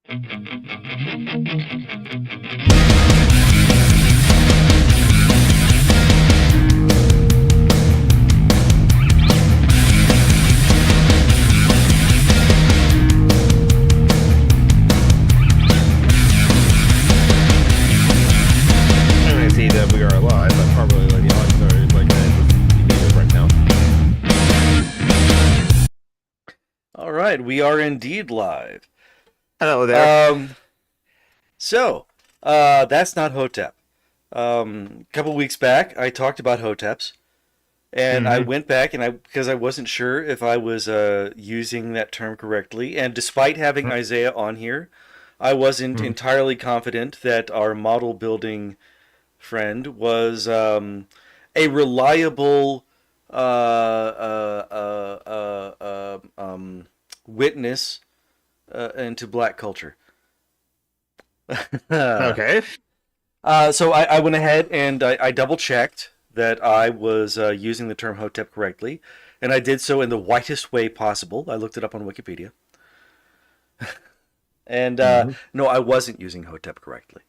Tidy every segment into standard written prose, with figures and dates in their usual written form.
I see that we are live, but probably like the audio is like right now. All right, we are indeed live. Hello there. That's not Hotep. A couple weeks back, I talked about Hoteps, and I went back because I wasn't sure if I was using that term correctly. And despite having Isaiah on here, I wasn't entirely confident that our model building friend was a reliable witness into black culture. Okay. So I went ahead and I double checked that I was using the term Hotep correctly, and I did so in the whitest way possible. I looked it up on Wikipedia. And no, I wasn't using Hotep correctly.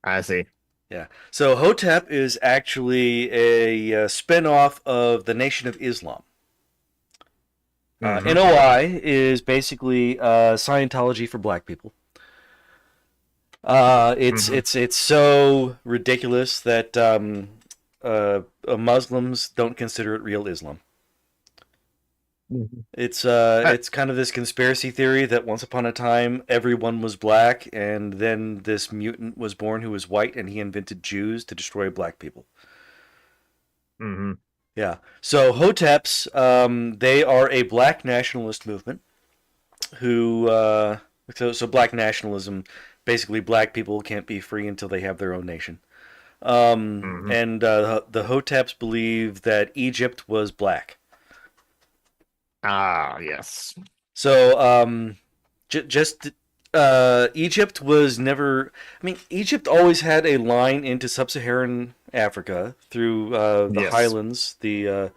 I see. Yeah. So Hotep is actually a spin-off of the Nation of Islam. NOI is basically Scientology for black people. It's so ridiculous that Muslims don't consider it real Islam. It's kind of this conspiracy theory that once upon a time everyone was black, and then this mutant was born who was white, and he invented Jews to destroy black people. Yeah. So Hoteps, they are a black nationalist movement who so black nationalism, basically black people can't be free until they have their own nation. And the Hoteps believe that Egypt was black. Ah, yes. So Egypt was never. I mean, Egypt always had a line into sub-Saharan Africa through the highlands, the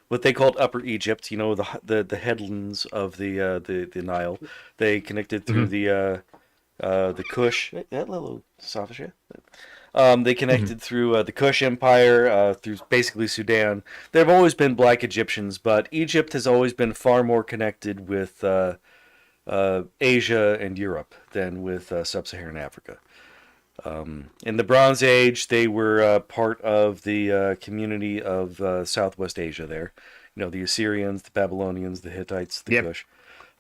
what they called Upper Egypt. You know, the headlands of the Nile. They connected through the Kush. That little softish. They connected through the Kush Empire, through basically Sudan. There have always been black Egyptians, but Egypt has always been far more connected with Asia and Europe than with sub-Saharan Africa. In the Bronze Age, they were part of the community of Southwest Asia there. You know, the Assyrians, the Babylonians, the Hittites, the Kush.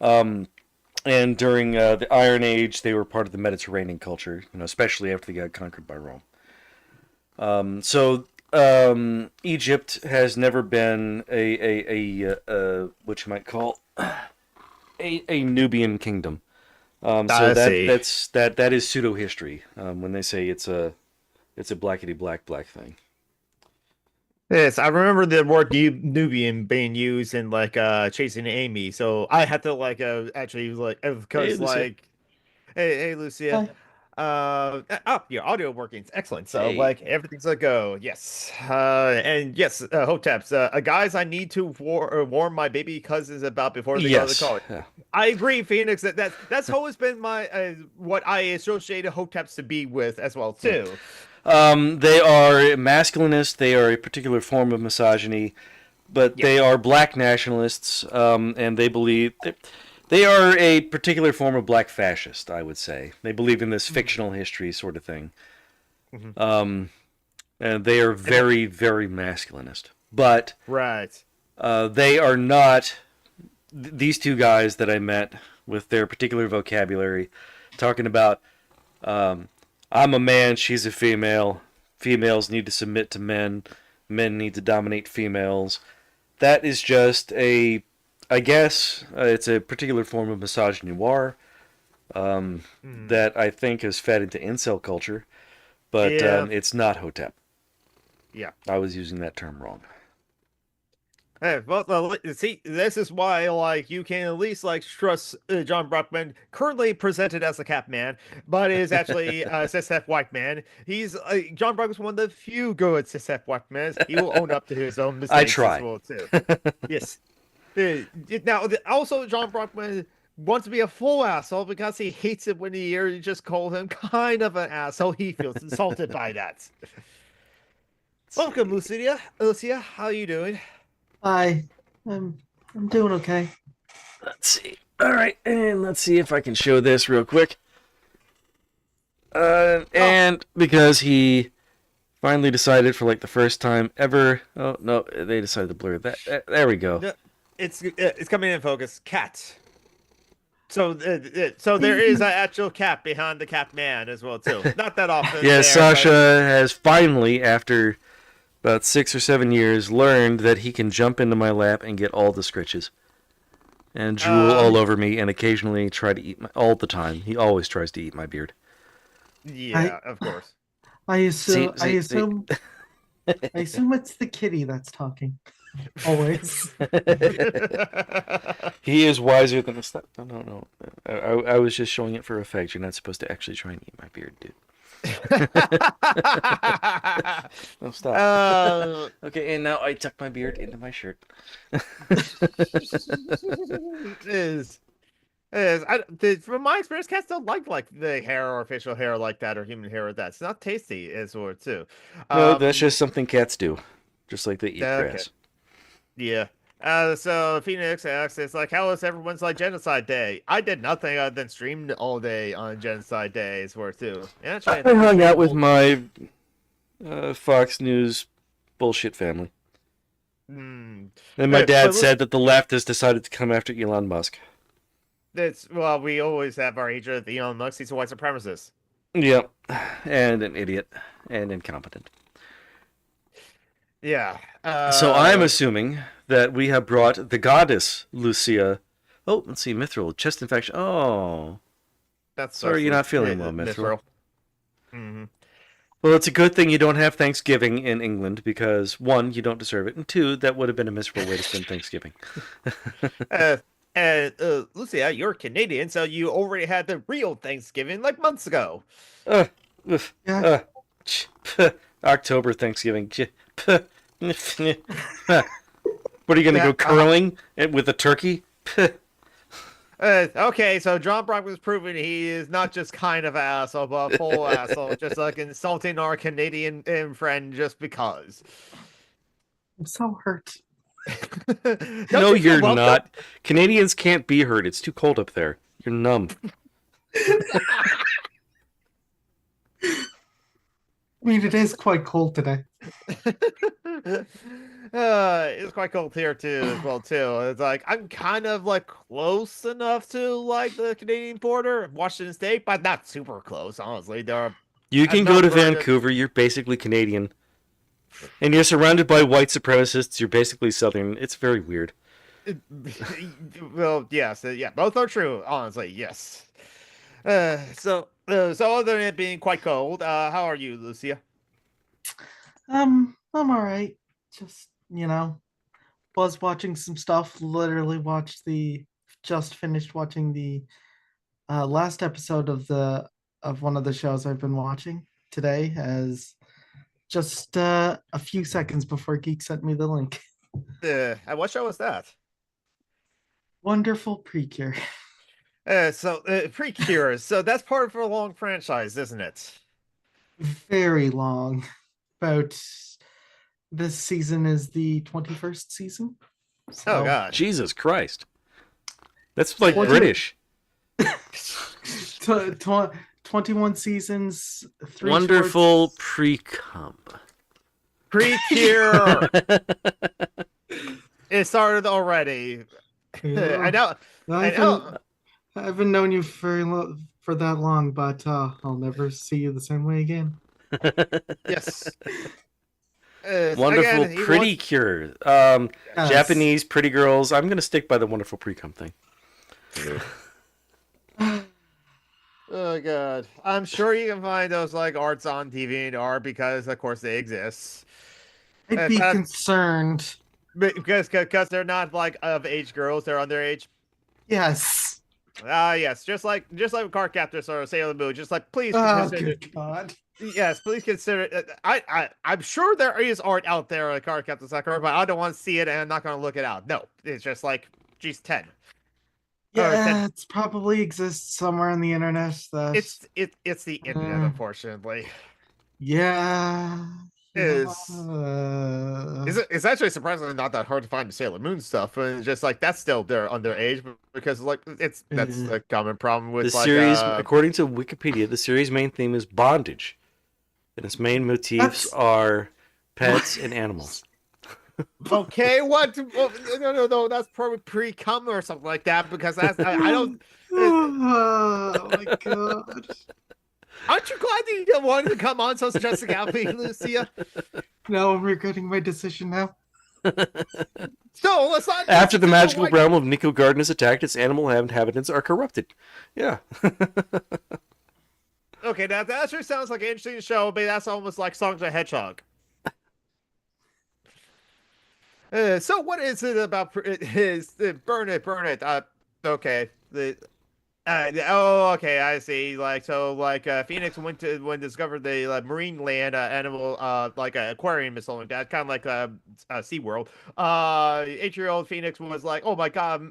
And during the Iron Age, they were part of the Mediterranean culture, you know, especially after they got conquered by Rome. Egypt has never been a what you might call a Nubian kingdom. That is pseudo history when they say it's a blackety black thing. Yes, I remember the word Nubian being used in like Chasing Amy, so I had to like actually like because hey Lucia. Your audio working excellent. So like everything's a go. Yes. And yes, Hoteps. Guys, I need to warn my baby cousins about before they go to college. Yeah. I agree, Phoenix. That's always been my what I associated Hoteps to be with as well too. They are masculinist. They are a particular form of misogyny, but they are black nationalists, and they believe they are a particular form of black fascist. I would say they believe in this fictional history sort of thing, and they are very, very masculinist. But they are not these two guys that I met with their particular vocabulary, talking about. I'm a man, she's a female. Females need to submit to men. Men need to dominate females. That is just I guess it's a particular form of misogynoir that I think is fed into incel culture. But it's not Hotep. Yeah. I was using that term wrong. Hey, well, see, this is why, like, you can at least, like, trust John Brockman, currently presented as a Cap man, but is actually a cishet white man. He's, John Brockman's one of the few good cishet white men. He will own up to his own mistakes as well, too. Yes. Now, also, John Brockman wants to be a full asshole because he hates it when he hears you just call him kind of an asshole. He feels insulted by that. Welcome, See. Lucia. Lucia, how you doing? Hi, I'm I'm doing okay. Let's see. All right, and let's see if I can show this real quick. And because he finally decided for like the first time ever. Oh no, they decided to blur that. There we go. No, it's coming in focus. Cat. So so there is an actual cat behind the cat man as well too. Not that often. Yeah, there, Sasha has finally, after about 6 or 7 years, learned that he can jump into my lap and get all the scritches. And drool all over me, and occasionally try to eat my... All the time. He always tries to eat my beard. Yeah, of course. I assume See, I assume I assume it's the kitty that's talking. Always. He is wiser than a step. No. I was just showing it for effect. You're not supposed to actually try and eat my beard, dude. No, stop. Okay, and now I tuck my beard into my shirt. From my experience, cats don't like the hair or facial hair like that or human hair or that. It's not tasty as well too. No, that's just something cats do, just like they eat okay. grass. Yeah. So Phoenix asks, it's like, how was everyone's like Genocide Day? I did nothing other than streamed all day on Genocide Day as well too. Yeah, I hung out with my Fox News bullshit family. And my dad said that the left has decided to come after Elon Musk. Well, we always have our hatred of Elon Musk. He's a white supremacist. Yep, and an idiot and incompetent. Yeah. So I'm assuming that we have brought the goddess Lucia. Oh, let's see, Mithril, chest infection. Oh, sorry, you're not feeling well, Mithril. Mm-hmm. Well, it's a good thing you don't have Thanksgiving in England because, one, you don't deserve it, and two, that would have been a miserable way to spend Thanksgiving. Lucia, you're Canadian, so you already had the real Thanksgiving like months ago. October Thanksgiving. What are you going to go curling with a turkey? Okay, so John Brock was proving he is not just kind of asshole, but a full asshole, just like insulting our Canadian friend just because. I'm so hurt. No, you're not. Canadians can't be hurt. It's too cold up there. You're numb. I mean, it is quite cold today. It's quite cold here too, as well too. It's like I'm kind of like close enough to like the Canadian border, Washington State, but not super close. Honestly, you can go to Vancouver. You're basically Canadian, and you're surrounded by white supremacists. You're basically Southern. It's very weird. Well, yes, yeah, both are true. Honestly, yes. So other than it being quite cold, how are you, Lucia? I'm all right. Just was watching some stuff. Literally just finished watching the last episode of one of the shows I've been watching today, as just a few seconds before Geek sent me the link. What show was that? Wonderful Precure. Precure. So that's part of a long franchise, isn't it? Very long. About this season is the 21st season. So, oh God, Jesus Christ! That's like British. 21 seasons. 3 Wonderful pre-cum. Precure. It started already. Yeah. I know. I haven't known you for that long, but I'll never see you the same way again. Yes. Wonderful again, pretty cure. Yes. Japanese pretty girls. I'm gonna stick by the wonderful pre-cum thing. Oh God, I'm sure you can find those like arts on DVR because of course they exist. I'd be concerned because they're not like of age girls; they're underage. Yes. Yes, just like Card Captors or Sailor Moon. Just like please. Oh good God. Yes, please consider. I'm sure there is art out there on Card Captor Sakura, but I don't want to see it, and I'm not going to look it out. No, it's just like she's 10. Yeah, it's probably exists somewhere on the internet. That it's the internet, unfortunately. Yeah, yeah. It's actually surprisingly not that hard to find the Sailor Moon stuff, and just like that's still there underage because like that's a common problem The with like series, according to Wikipedia, the series' main theme is bondage, and its main motifs are pets and animals. Okay, what? Well, no, that's probably pre-cum or something like that because I don't. Oh my god! Aren't you glad that you wanted to come on so suggesting Alchemy, Lucia? No, I'm regretting my decision now. So let's not. After the magical realm of Nico Garden is attacked, its animal inhabitants are corrupted. Yeah. Okay, that actually sounds like an interesting show, but that's almost like Sonic the Hedgehog. So what is it about? Burn it, burn it. Okay. Okay, I see. Like, so, like, Phoenix went to when discovered the marine land animal, like aquarium or something like that, kind of like SeaWorld. 8-year-old Phoenix was like, "Oh my God,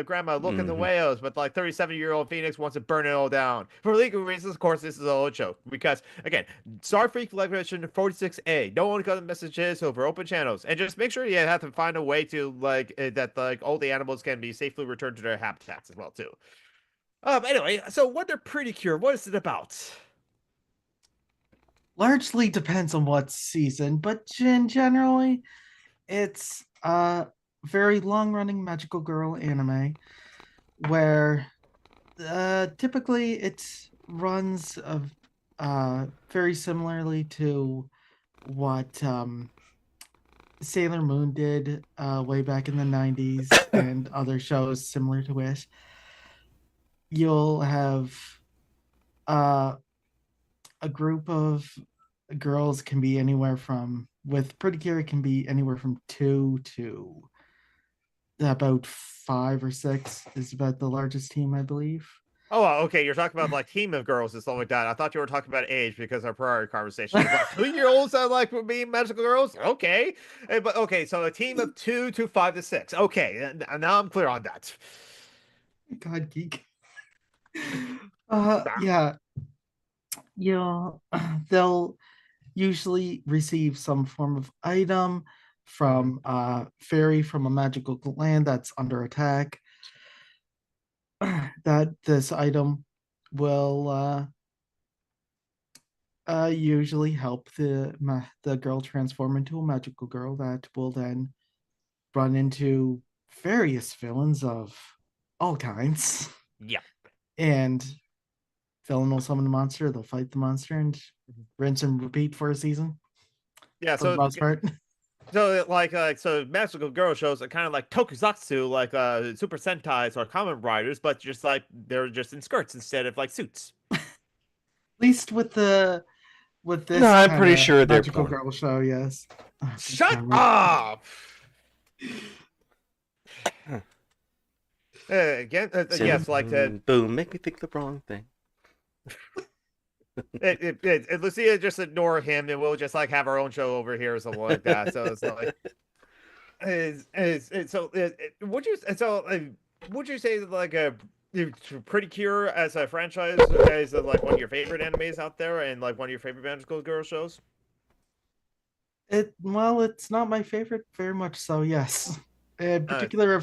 Grandma, look at the whales," but like 37-year-old Phoenix wants to burn it all down for legal reasons. Of course, this is a whole joke because again, Starfleet Regulation 46A, no one got messages over open channels, and just make sure you have to find a way to like that like all the animals can be safely returned to their habitats as well too. Anyway, so Wonder Pretty Cure, what is it about? Largely depends on what season, but generally, it's a very long-running magical girl anime where typically it runs of very similarly to what Sailor Moon did way back in the 90s and other shows similar to it. You'll have uh, a group of girls can be anywhere from with Pretty Cure it can be anywhere from 2 to about 5 or 6 is about the largest team, I believe. Oh, okay. You're talking about like team of girls and stuff like that. I thought you were talking about age because our prior conversation was like 2-year-olds that like would be magical girls. Okay, but okay, so a team of 2 to 5 to 6. Okay, now I'm clear on that. God, geek. Yeah, yeah. They'll usually receive some form of item from fairy from a magical land that's under attack. That this item will usually help the girl transform into a magical girl that will then run into various villains of all kinds. Yeah. And villain will summon a monster, they'll fight the monster and Mhm. rinse and repeat for a season. Yeah, For the most part. So so magical girl shows are kind of like tokusatsu, like Super Sentais or Kamen Riders, but just like they're just in skirts instead of like suits. At least with this No, I'm kind pretty of sure they're magical porn. girl show, yes. Shut up! Again, yes, like that. Boom, make me think the wrong thing. Lucia just ignore him, and we'll just like have our own show over here or something like that. So it's not like, would you say that like a Pretty Cure as a franchise is like one of your favorite animes out there, and like one of your favorite magical girl shows? It's not my favorite very much, so yes. In particular,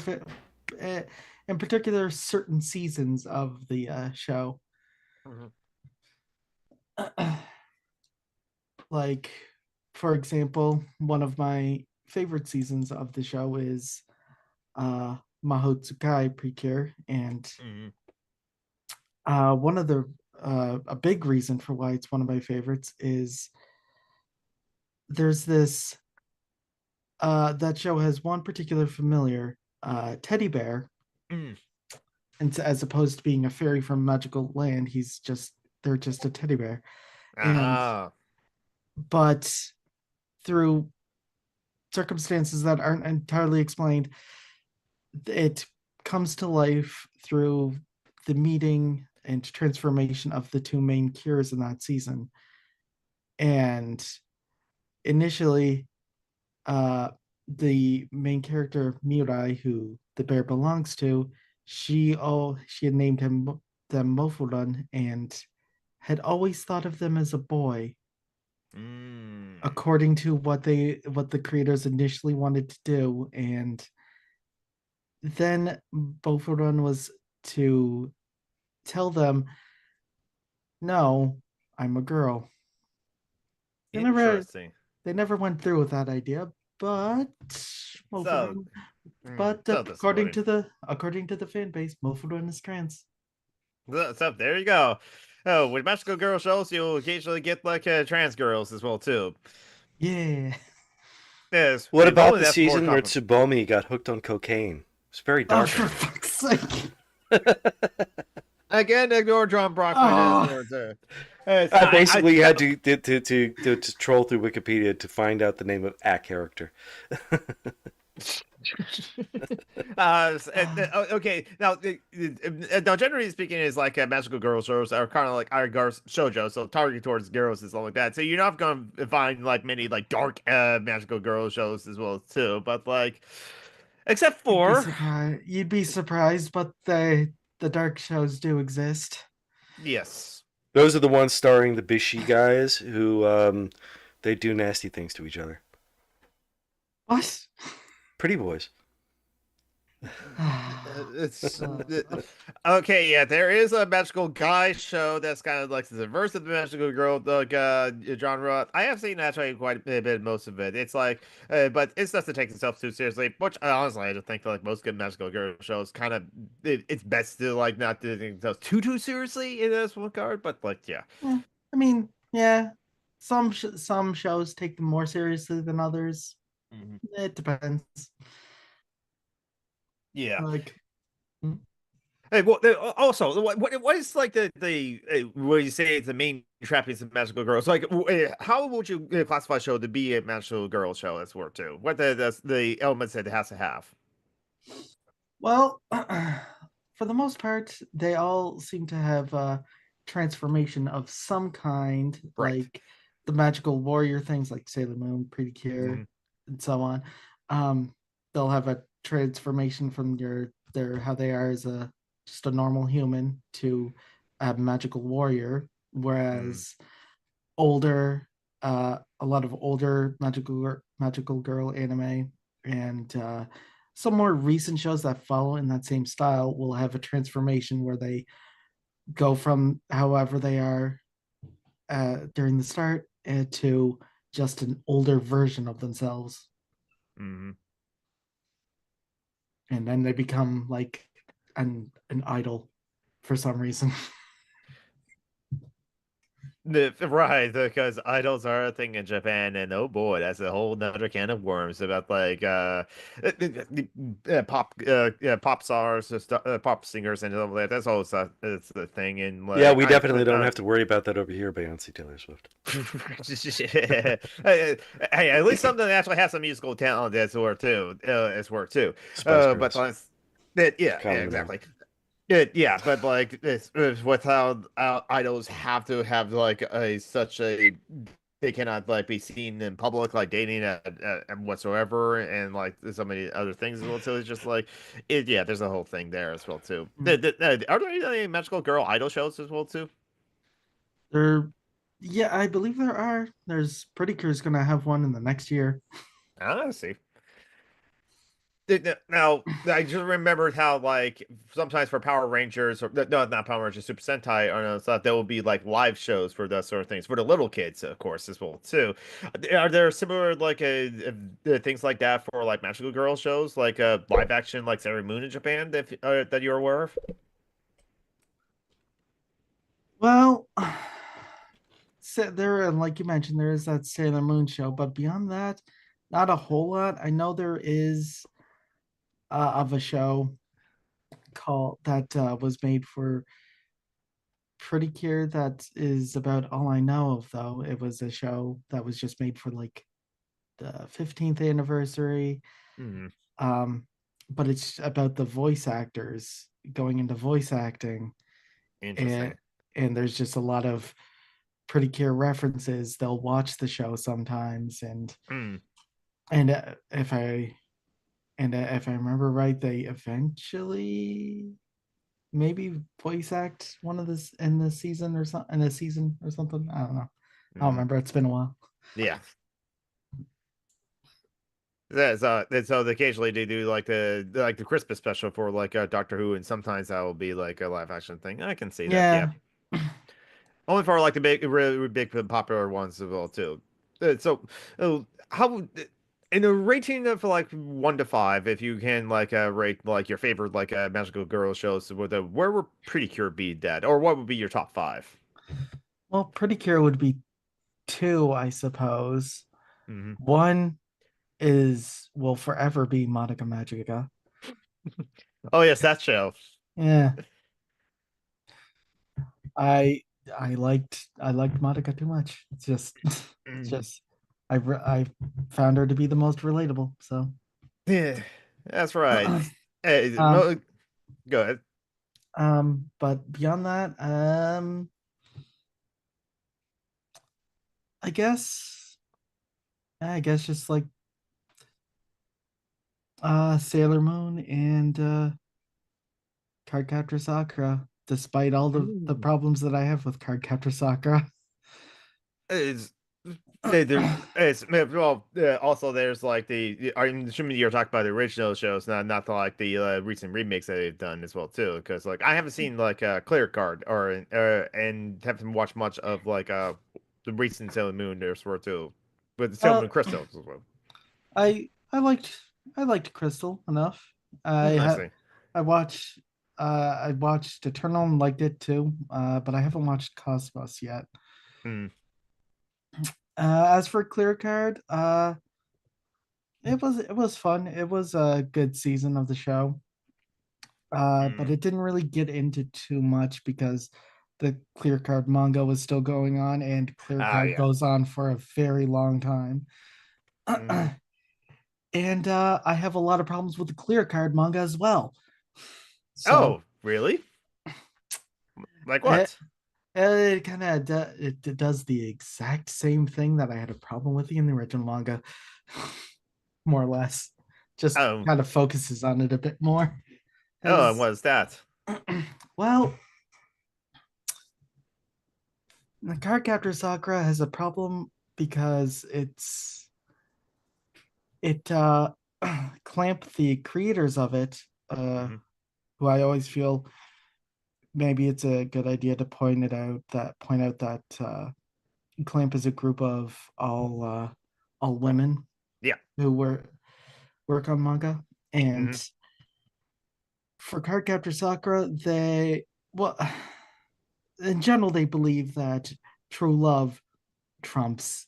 in particular, certain seasons of the show. Mhm. Like, for example, one of my favorite seasons of the show is Mahotsukai Precure, and Mhm. one of the a big reason for why it's one of my favorites is there's this that show has one particular familiar teddy bear, Mm. and as opposed to being a fairy from magical land, they're just a teddy bear, and Ah. but through circumstances that aren't entirely explained, it comes to life through the meeting and transformation of the two main cures in that season. And initially, the main character Mirai, who the bear belongs to, she had named them Mofurun and had always thought of them as a boy, Mm. according to what the creators initially wanted to do. And then Mofurun was to tell them, no, I'm a girl. They never Interesting. they never went through with that idea, but So, Mofurun, but so disappointing. according to the fan base, Mofurun is trans. So there you go. Oh, with magical girl shows, you'll occasionally get like trans girls as well too. Yeah. Yes, What if about only the that's more season where common. Tsubomi got hooked on cocaine? It's very Oh, dark in for there. fuck's sake. Again, ignore John Brockman as Oh. more too. I I basically had to troll through Wikipedia to find out the name of a character. Okay, now generally speaking, is like magical girl shows are kind of like our girls shoujo, so targeted towards girls and stuff like that. So you're not going to find like many like dark magical girl shows as well too. But like, except for You'd be surprised, but the dark shows do exist. yes, Those are the ones starring the Bishi guys who they do nasty things to each other. What? Pretty boys. it's Uh, okay. Yeah, there is a magical guy show that's kind of like the reverse of the magical girl genre. I have seen actually quite a bit, most of it. It's like, but it's just to take itself too seriously. Which honestly, I just think like most good magical girl shows, kind of it's best to like not do themselves too seriously in this regard. But like, yeah, yeah, I mean, yeah. Some shows take them more seriously than others. Mhm. It depends. Yeah. Like, mm, Hey, well, also, what is like the what do you say is the main trappings of magical girls? Like, how would you classify a show to be a magical girl show? That's worth too. What the elements that it has to have? well, for the most part, they all seem to have a transformation of some kind, Right. like the magical warrior things like Sailor Moon, Pretty Hmm. Cure, and so on. Um, they'll have a transformation from their how they are as a just a normal human to a magical warrior, Mm. whereas older a lot of older magical girl anime and some more recent shows that follow in that same style will have a transformation where they go from however they are during the start to just an older version of themselves, Hmm. and then they become like an idol for some reason. Right, because idols are a thing in Japan, and oh boy, that's a whole nother can of worms about like pop stars, pop singers, and all that. That's also it's the thing, and Yeah, like we definitely don't have to worry about that over here, Beyonce Taylor Swift. Hey, at least something that actually has some musical talent that's worth too. It's worth too. Spice But Girls. yeah, Calm down. exactly. Yeah, but like it's with how idols have to have like a such a they cannot like be seen in public like dating and whatsoever, and like so many other things as well. So it's just like it. Yeah, there's a whole thing there as well too. Are there any magical girl idol shows as well too? There, yeah, I believe there are. There's Pretty Cure's gonna have one in the next year. I see. Now, I just remembered how, like, sometimes for Power Rangers, or no, not Power Rangers, Super Sentai, or no, stuff, there will be like live shows for that sort of things for the little kids, of course, as well too. Are there similar like things like that for like magical girl shows, like live action, like Sailor Moon in Japan, that you're aware of? Well, so there, like you mentioned, there is that Sailor Moon show, but beyond that, not a whole lot. I know there is of a show called that was made for Pretty Cure that is about all I know of, though. It was a show that was just made for like the 15th anniversary. Hmm, Um, but it's about the voice actors going into voice acting, and interesting. there's just a lot of Pretty Cure references. They'll watch the show sometimes, Hmm. and if I and if I remember right, they eventually maybe voice act one of this in the season or something. In a season or something. I don't know. I don't remember. It's been a while. Yeah. So they occasionally do like the Christmas special for like Doctor Who, and sometimes that will be like a live action thing. I can see that. Yeah. Yeah. Only for like the big, really big popular ones as well too. So, how in a rating of like 1 to 5, if you can like rate like your favorite like magical girl shows, where would Pretty Cure be dead, or what would be your top 5? Well, Pretty Cure would be two, I suppose. Hmm. One will forever be Monica Magica. Oh yes, that show. Yeah. I I liked Monica too much. It's just I found her to be the most relatable. So Yeah, that's right. Hey, um go ahead. but beyond that, I guess just like Sailor Moon and Cardcaptor Sakura, despite all the Mm. problems that I have with Cardcaptor Sakura. It's it's well. Also, there's like I'm assuming you're talking about the original shows, not the, like the recent remakes that they've done as well too. Because like I haven't seen like Clear Card or and haven't watched much of like the recent Sailor Moon or sort too, with Sailor uh Moon Crystals as well. I liked Crystal enough. I I had see. I watched Eternal and liked it too, but I haven't watched Cosmos yet. Mm, As for Clear Card, it was fun. It was a good season of the show. But mm. it didn't really get into too much because the Clear Card manga was still going on, and Clear Ah, Card yeah. goes on for a very long time. Mm. And I have a lot of problems with the Clear Card manga as well. So Oh, really? Like it, what? it kind of it does the exact same thing that I had a problem with in the original manga, more or less. Just Oh, kind of focuses on it a bit more. oh, and As what is that? well, the Cardcaptor Sakura has a problem because it Clamp, the creators of it, Hmm. who I always feel maybe it's a good idea to point out that Clamp is a group of all women Yeah. who work on manga. And Hmm. for Cardcaptor Sakura, they well in general they believe that true love trumps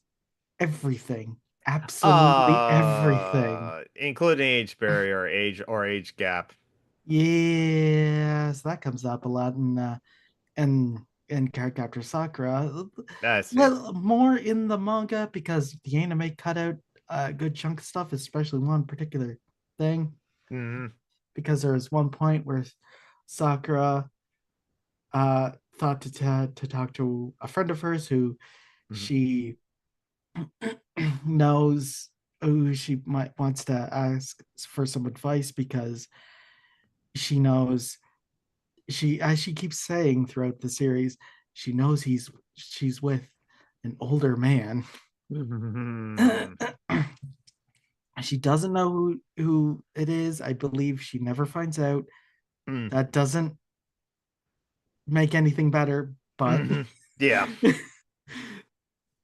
everything, absolutely everything. Including age barrier, age gap. Yes, that comes up a lot in Cardcaptor Sakura. I see. Well, more in the manga because the anime cut out a good chunk of stuff, especially one particular thing. Hmm. Because there was one point where Sakura thought to talk to a friend of hers who Hmm. she knows, who she might wants to ask for some advice because she knows, as she keeps saying throughout the series, she knows she's with an older man. She doesn't know who it is. I believe she never finds out. That doesn't make anything better, but Hmm. Yeah.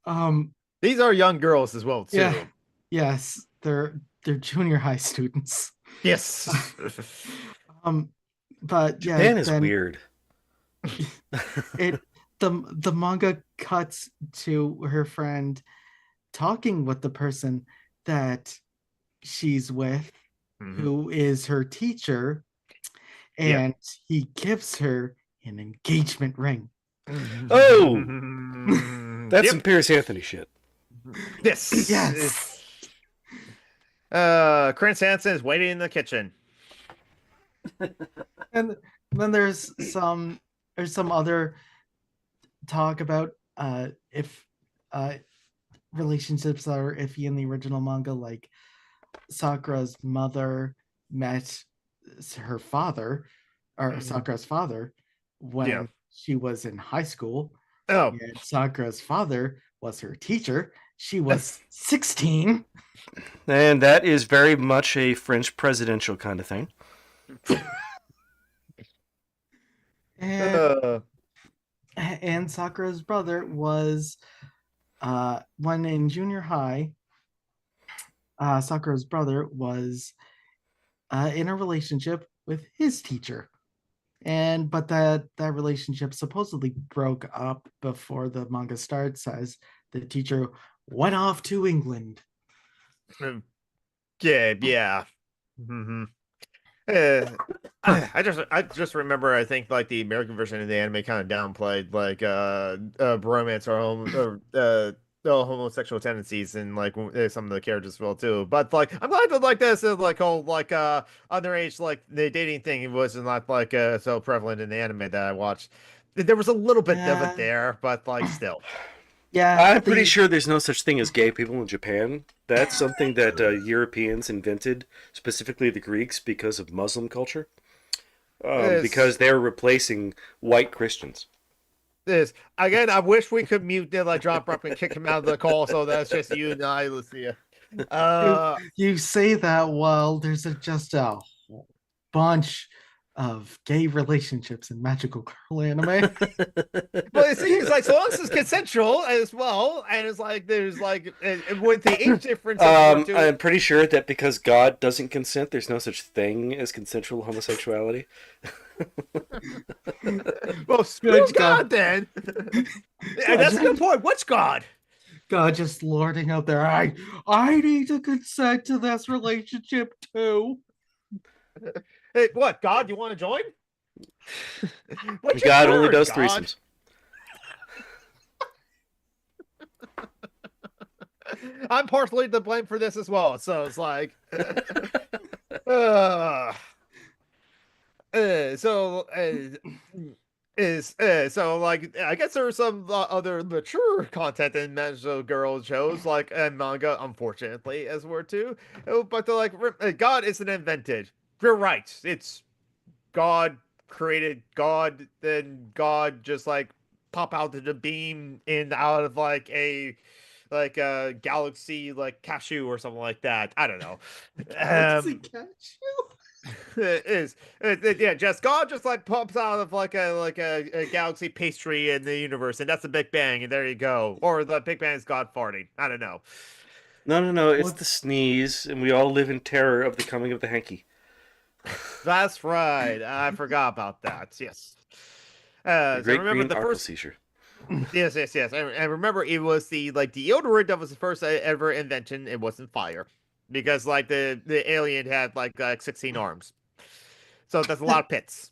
um These are young girls as well yeah, too. yes, they're junior high students. Yes. um but yeah, Japan is then weird. it the manga cuts to her friend talking with the person that she's with, Hmm. who is her teacher, Yeah. and he gives her an engagement ring. Oh, that's some Yep. Pierce Anthony shit. Yes. Yes. Chris Hansen is waiting in the kitchen. And then there's some other talk about if relationships are iffy in the original manga, like Sakura's mother met her father, or Sakura's father, Yeah. when she was in high school. Oh. And Sakura's father was her teacher. She was 16. And that is very much a French presidential kind of thing. And Sakura's brother was when in junior high, Sakura's brother was in a relationship with his teacher. But that relationship supposedly broke up before the manga starts, as the teacher went off to England. Yeah. Mm-hmm. I just remember, I think like the American version of the anime kind of downplayed like bromance or homosexual tendencies in like some of the characters as well too. But like I'm glad that like this like whole like underage like the dating thing was not like so prevalent in the anime that I watched. There was a little bit of it there, but like still. Yeah, I'm pretty sure there's no such thing as gay people in Japan. That's something that Europeans invented, specifically the Greeks, because of Muslim culture. Because they're replacing white Christians. This again, I wish we could mute like drop up and kick him out of the call, so that's just you and I, Lucia. You say that while there's just a bunch of gay relationships in magical girl anime. Well, it seems like so long as it's consensual as well, and it's like there's like with the age difference. I'm pretty sure that because God doesn't consent, there's no such thing as consensual homosexuality. Well, screw God then. And that's a good point. What's God? God just lording out there. I need to consent to this relationship too. Hey, what, God? You want to join? God only does threesomes. I'm partially to blame for this as well, so it's like so like I guess there are some other mature content in magical girl shows like and manga, unfortunately, as were too. But they're like God isn't invented. You're right. It's God created God, then God just like pop out of the beam in out of like a galaxy like cashew or something like that. I don't know. Galaxy cashew? Yeah, just God just like pops out of like a galaxy pastry in the universe, and that's the Big Bang, and there you go. Or the Big Bang is God farting. I don't know. No. It's the sneeze, and we all live in terror of the coming of the hanky. That's right. I forgot about that. Yes. The great so remember green the first seizure. Yes. And remember, it was the deodorant that was the first ever invention. It wasn't fire, because like the alien had like 16 arms, so that's a lot of pits.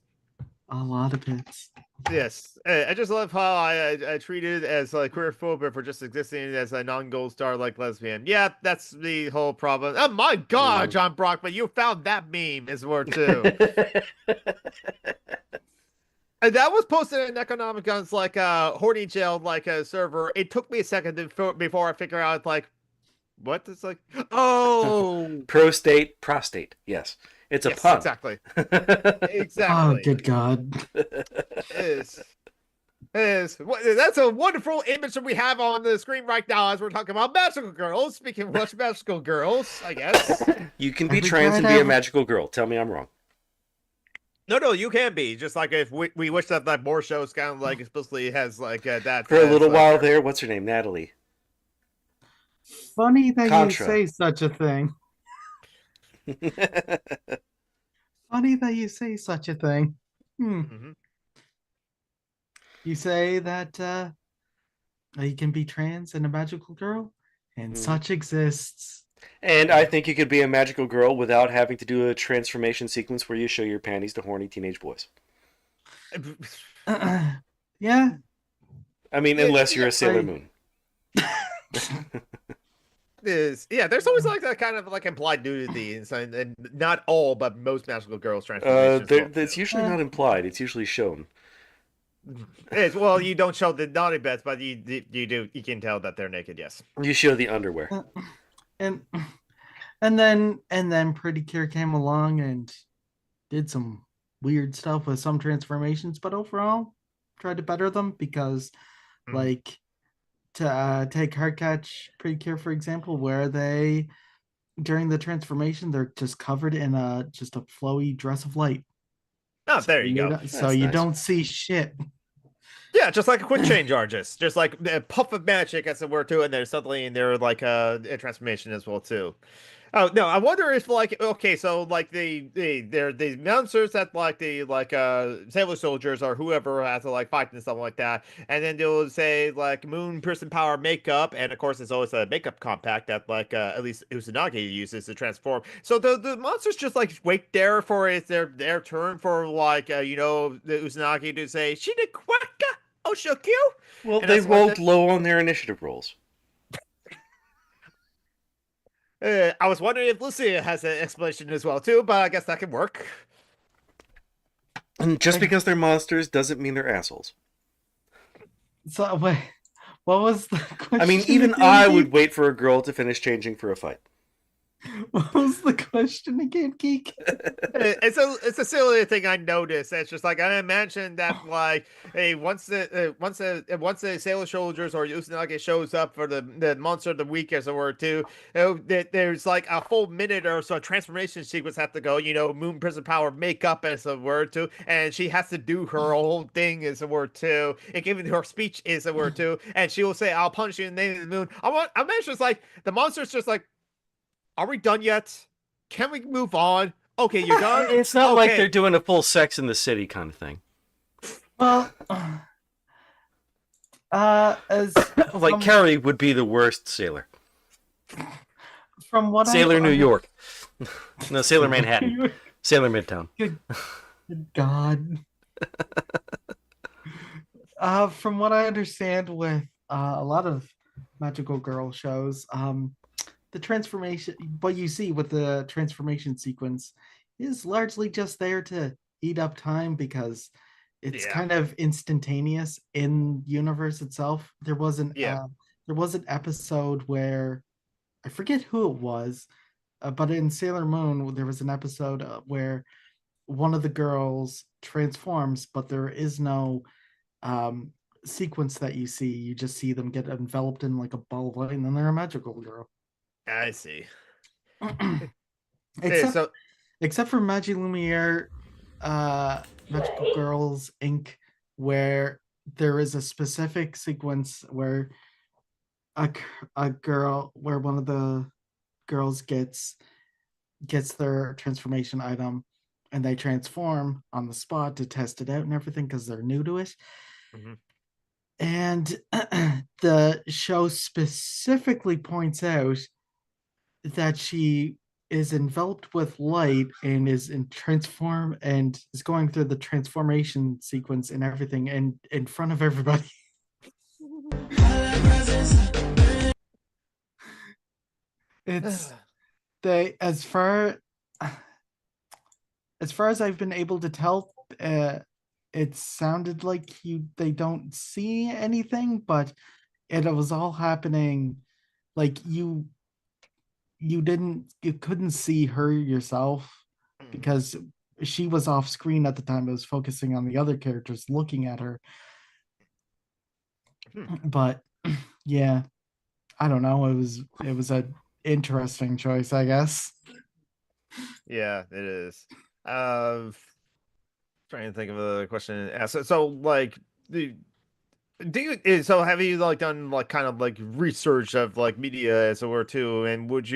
A lot of pits. Yes, I just love how I treated it as like queerphobia for just existing as a non-gold star like lesbian. Yeah, that's the whole problem. Oh my God, John Brockman, you found that meme as well too. And that was posted in Necronomicon's like horny jail like a server. It took me a second before I figure out like what it's like. Oh, prostate. Yes, it's a pun. Exactly. Oh, good God. Is that's a wonderful image that we have on the screen right now as we're talking about magical girls. Speaking of much magical girls, I guess you can be trans and be a magical girl. Tell me I'm wrong. No, you can be. Just like if we wish that like more shows kind of like explicitly has like that. For a little while there, what's her name? Natalie. Funny that Contra. You say such a thing. Funny that you say such a thing. Mm-hmm. You say that you can be trans and a magical girl, and such exists. And I think you could be a magical girl without having to do a transformation sequence where you show your panties to horny teenage boys. Yeah. I mean, unless you're a Sailor Moon. There's always like that kind of like implied nudity, and not all, but most magical girls transformations. It's usually not implied. It's usually shown. Well, you don't show the naughty bits, but you do. You can tell that they're naked. Yes. You show the underwear. And And then Pretty Cure came along and did some weird stuff with some transformations, but overall tried to better them because, Mhm. like, to take Hard Catch Pretty Cure for example, where they during the transformation they're just covered in a just a flowy dress of light, Oh, so there you go. That's you nice. don't see shit. Yeah, just like a quick change artist, just like a puff of magic, as it were, too, and there's suddenly in there like a transformation as well too. Oh no, I wonder if like okay, so like they're the monsters that like the like sailor soldiers or whoever has to like fight and stuff like that, and then they'll say like moon person power makeup, and of course it's always a makeup compact that like at least Uzunagi uses to transform. So the monsters just like wait there for it's their turn for like the Uzunagi to say Shinikwaka Oshokyu, Well, and they that's what rolled low on their initiative rolls. I was wondering if Lucia has an explanation as well too, but I guess that can work. And just because they're monsters doesn't mean they're assholes. So wait, what was the I mean, question even again, I would Geek? wait for a girl to finish changing for a fight. What was the question again, Geek? It's a silly thing I noticed. It's just like I imagine that like hey once the sailor soldiers or Usanagi shows up for the monster of the week as it were too, there's like a full minute or so transformation sequence have to go. Moon prison power makeup as a word too, and she has to do her whole thing as a word too, and giving her speech is a word too, and she will say I'll punish you in the name of the moon. I imagine it's like the monster's just like, are we done yet? Can we move on? Okay, you're done? It's not like they're Okay. doing a full Sex in the City kind of thing. Well, as Like Carrie would be the worst sailor. from what I've Sailor New under York. No, Sailor Manhattan. Sailor Midtown. good, good God. From what I understand with a lot of magical girl shows, the transformation, what you see with the transformation sequence is largely just there to eat up time because it's Yeah. kind of instantaneous in universe itself. Yeah. There was an episode where I forget who it was, but in Sailor Moon there was an episode where one of the girls transforms, but there is no um, sequence that you see. You just see them get enveloped in like a ball of light, and then they're a magical girl. I see. except So, except for Magi Lumiere, Magical Girls Inc., where there is a specific sequence where a, a girl, where one of the girls gets their transformation item, and they transform on the spot to test it out and everything because they're new to it. mhm. And the show specifically points out that she is enveloped with light and is in transform and is going through the transformation sequence and everything and in front of everybody. It's they as far as I've been able to tell, it sounded like they don't see anything, but it was all happening like you couldn't see her yourself Mhm. because she was off screen at the time. I was focusing on the other characters looking at her. Hmm. But yeah, I don't know. It was a interesting choice, I guess. Yeah, it is. Trying to think of a question. So like, the do you so have you like done like kind of like research of like media as it were too, and would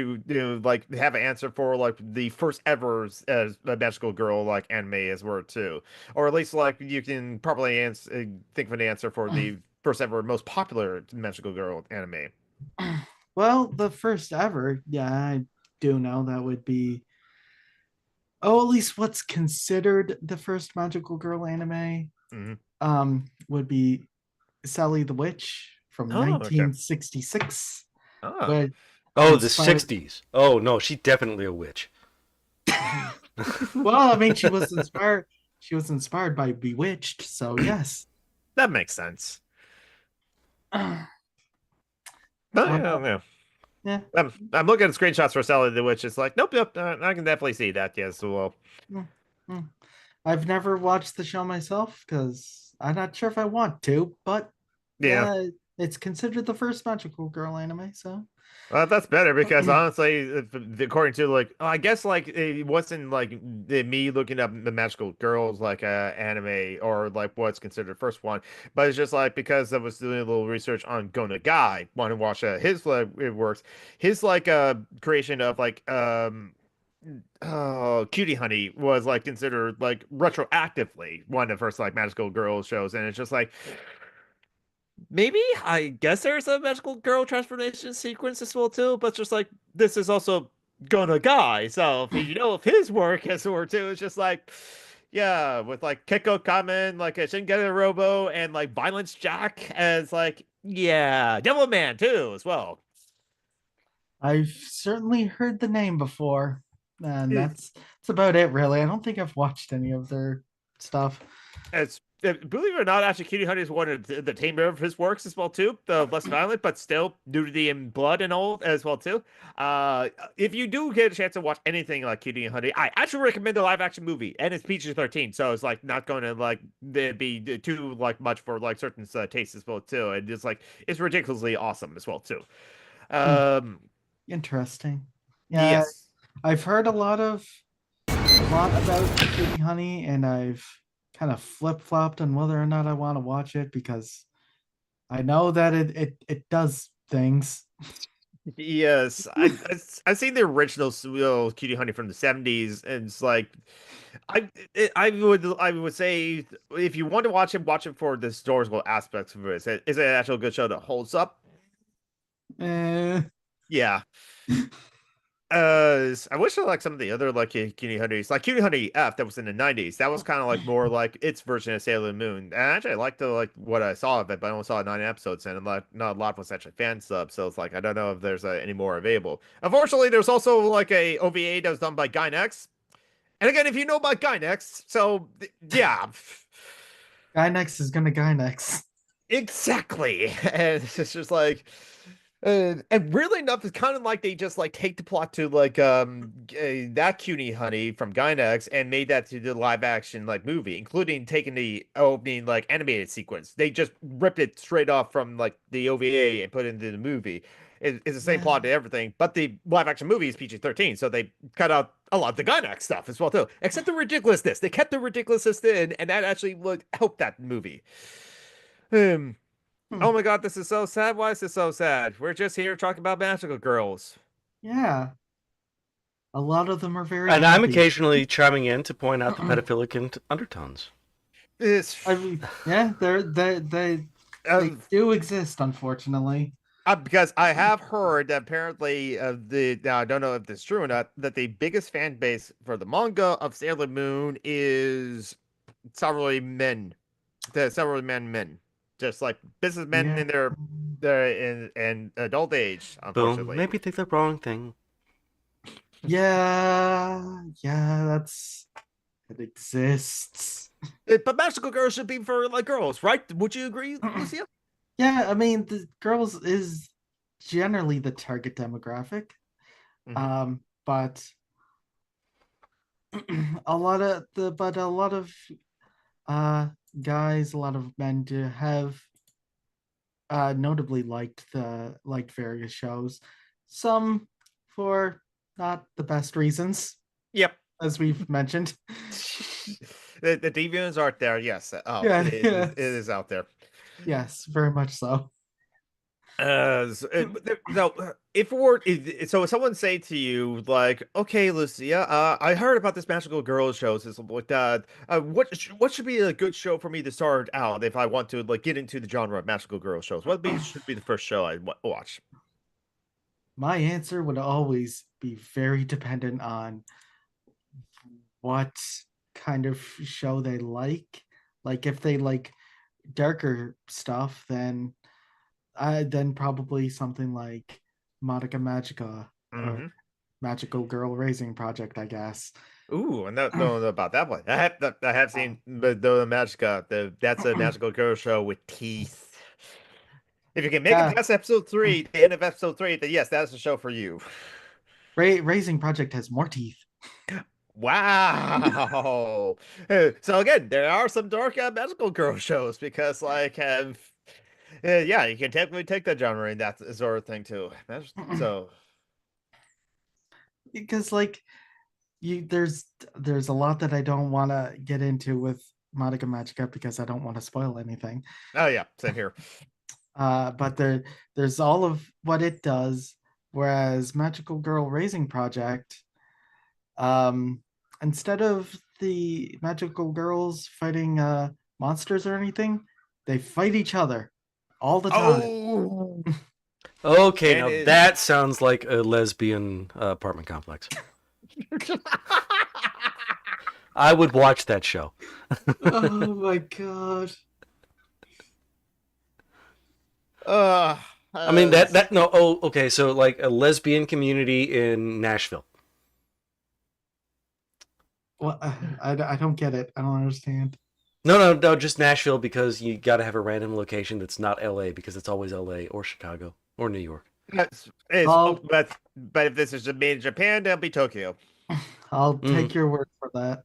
like have an answer for like the first ever as a magical girl like anime as were too, or at least like you can probably answer think of an answer for the first ever most popular magical girl anime. Well, the first ever, yeah, I do know that would be, oh, at least what's considered the first magical girl anime Hmm. would be Sally the Witch from Oh, okay. 1966, Ah. which Oh, the inspired. 60s. Oh, no, she's definitely a witch. Well, I mean, she was inspired. She was inspired by Bewitched, so yes. That makes sense. Uh, Oh, yeah, yeah. Yeah. I'm looking at screenshots for Selling, which is like, nope, nope. I can definitely see that. Yes, well, Mm, mm. I've never watched the show myself because I'm not sure if I want to, but yeah. it's considered the first magical girl anime, so Well, that's better because honestly, according to like, I guess like it wasn't like me looking up the magical girls like anime or like what's considered the first one, but it's just like because I was doing a little research on Gona Guy, want to watch his like it works, his like creation of like oh Cutie Honey was like considered like retroactively one of the first like magical girl shows, and it's just like maybe I guess there's a magical girl transformation sequence as well too, but just like this is also gonna guy. So if you know of his work as well too, it's just like yeah, with like Kiko Kamen, like a Shingeki Robo, and like Violence Jack as like yeah, Devil Man too as well. I've certainly heard the name before, and It- that's about it really. I don't think I've watched any of their stuff. It's believe it or not, actually, Cutie Honey is one of the tamer of his works as well too. The less violent, but still nudity and blood and all as well too. If you do get a chance to watch anything like Cutie Honey, I actually recommend the live action movie, and it's PG-13, so it's like not going to like be too like much for like certain tastes as well too. And it's like it's ridiculously awesome as well too. Hmm, Um, interesting. Yeah, yes. I've heard a lot about Kitty Honey, and I've kind of flip flopped on whether or not I want to watch it because I know that it does things. Yes, I seen the original Cutie Honey from the 70s, and it's like I would say if you want to watch it for the historical aspects of it. Is it an actual good show that holds up? Eh, Yeah. I wish I like some of the other like Cutie Honeys, like Cutie Honey F that was in the 90s. That was kind of like more like its version of Sailor Moon. And actually, I liked the like what I saw of it, but I only saw 9 episodes in, and like not a lot was actually fan sub. So it's like I don't know if there's any more available. Unfortunately, there's also like a OVA that was done by Gynex. And again, if you know about Gynex, so yeah, Guy next is gonna guy next. exactly. And it's just like, and really enough, it's kind of like they just like take the plot to like that Cutie Honey from Gynex and made that to the live action like movie, including taking the opening like animated sequence. They just ripped it straight off from like the OVA and put it into the movie. It's the same Yeah, plot to everything, but the live action movie is PG-13, so they cut out a lot of the Gynex stuff as well too, except the ridiculousness. They kept the ridiculousness in, and that actually would help that movie. Um, hmm, Oh my God, this is so sad. Why is this so sad? We're just here talking about magical girls. yeah. A lot of them are very And I'm happy. occasionally chiming in to point out the pedophilic undertones. It's I mean, yeah, they uh, do exist, unfortunately. because I have heard that apparently the now I don't know if this is true or not that the biggest fan base for the manga of Sailor Moon is several men, the several men, just like businessmen Yeah. in their in adult age, Boom. unfortunately. Maybe think the wrong thing. Yeah, it exists. But magical girls should be for like girls, right? Would you agree, Lucia? Yeah, I mean, the girls is generally the target demographic. Hmm. But a lot of uh guys, a lot of men do have notably liked various shows. Some for not the best reasons, Yep. as we've mentioned. The deviants are there, yes. Oh, Yeah, it yes. is out there. Yes, very much so. If we're so if someone say to you like, okay, Lucia, I heard about this magical girl shows and something like that. What should be a good show for me to start out if I want to like get into the genre of magical girl shows? Should be the first show I watch? My answer would always be very dependent on what kind of show they like. Like if they like darker stuff, then probably something like Monica Magica or Hmm. Magical Girl Raising Project, I guess. Ooh, I don't know about that one. I have seen the Magica. That's a magical girl show with teeth. If you can make it Yeah, past episode 3, the end of episode 3, then yes, that's the show for you. Raising Project has more teeth. Wow. So again, there are some dark magical girl shows because yeah, you can technically take that genre and that sort of thing too. So Because like there's a lot that I don't want to get into with Monica Magica because I don't want to spoil anything. oh yeah, same here. But there's all of what it does, whereas Magical Girl Raising Project, um, instead of the magical girls fighting monsters or anything, they fight each other all the time. Oh, Okay, and now it, that sounds like a lesbian apartment complex. I would watch that show. Oh my god. I mean that no. Oh, okay. So like a lesbian community in Nashville. Well, I don't get it. I don't understand. No. Just Nashville because you got to have a random location that's not L.A. because it's always L.A. or Chicago or New York. I'll but if this is made in Japan, that'll be Tokyo. I'll take your word for that.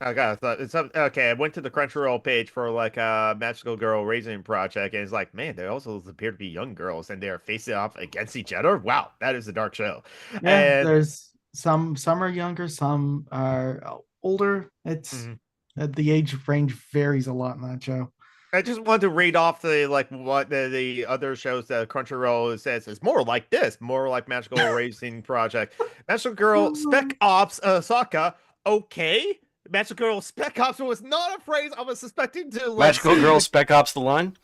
Oh god, I thought it's okay. I went to the Crunchyroll page for like a Magical Girl Raising Project, and it's like, man, they also appear to be young girls, and they're facing off against each other. Wow, that is a dark show. Yeah, And there's some are younger, some are older. It's mhm. the age range varies a lot in that show. I just wanted to read off the like what the other shows that Crunchyroll says is more like this, more like Magical Racing Project, Magical Girl Spec Ops Sokka. Okay, Magical Girl Spec Ops was not a phrase I was suspecting to like. Magical Girl Spec Ops: The Line.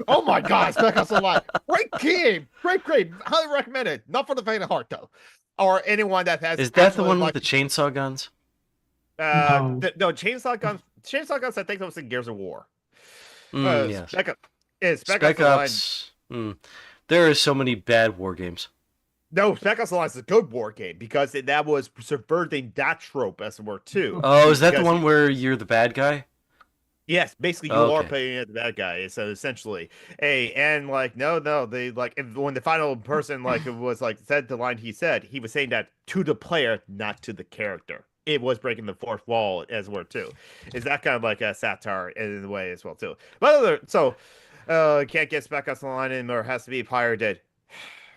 Oh my God, Spec Ops Online, great game, great, highly recommended. Not for the faint of heart though, or anyone that has. Is that the one with the chainsaw guns? No. No, Chainsaw Guns. Chainsaw Guns. I think that was in Gears of War. Yes. Spec Ops. There are so many bad war games. No, Spec Ops Online is a good war game because that was subverting that trope as it were too. Oh, is that the one where you're the bad guy? Yes, basically you are playing the bad guy. So essentially, and like no, they like when the final person like was like said the line he said, he was saying that to the player, not to the character. It was breaking the fourth wall as well too. Is that kind of like a satire in a way as well too? But can't get Spec Ops Online anymore. Has to be pirated.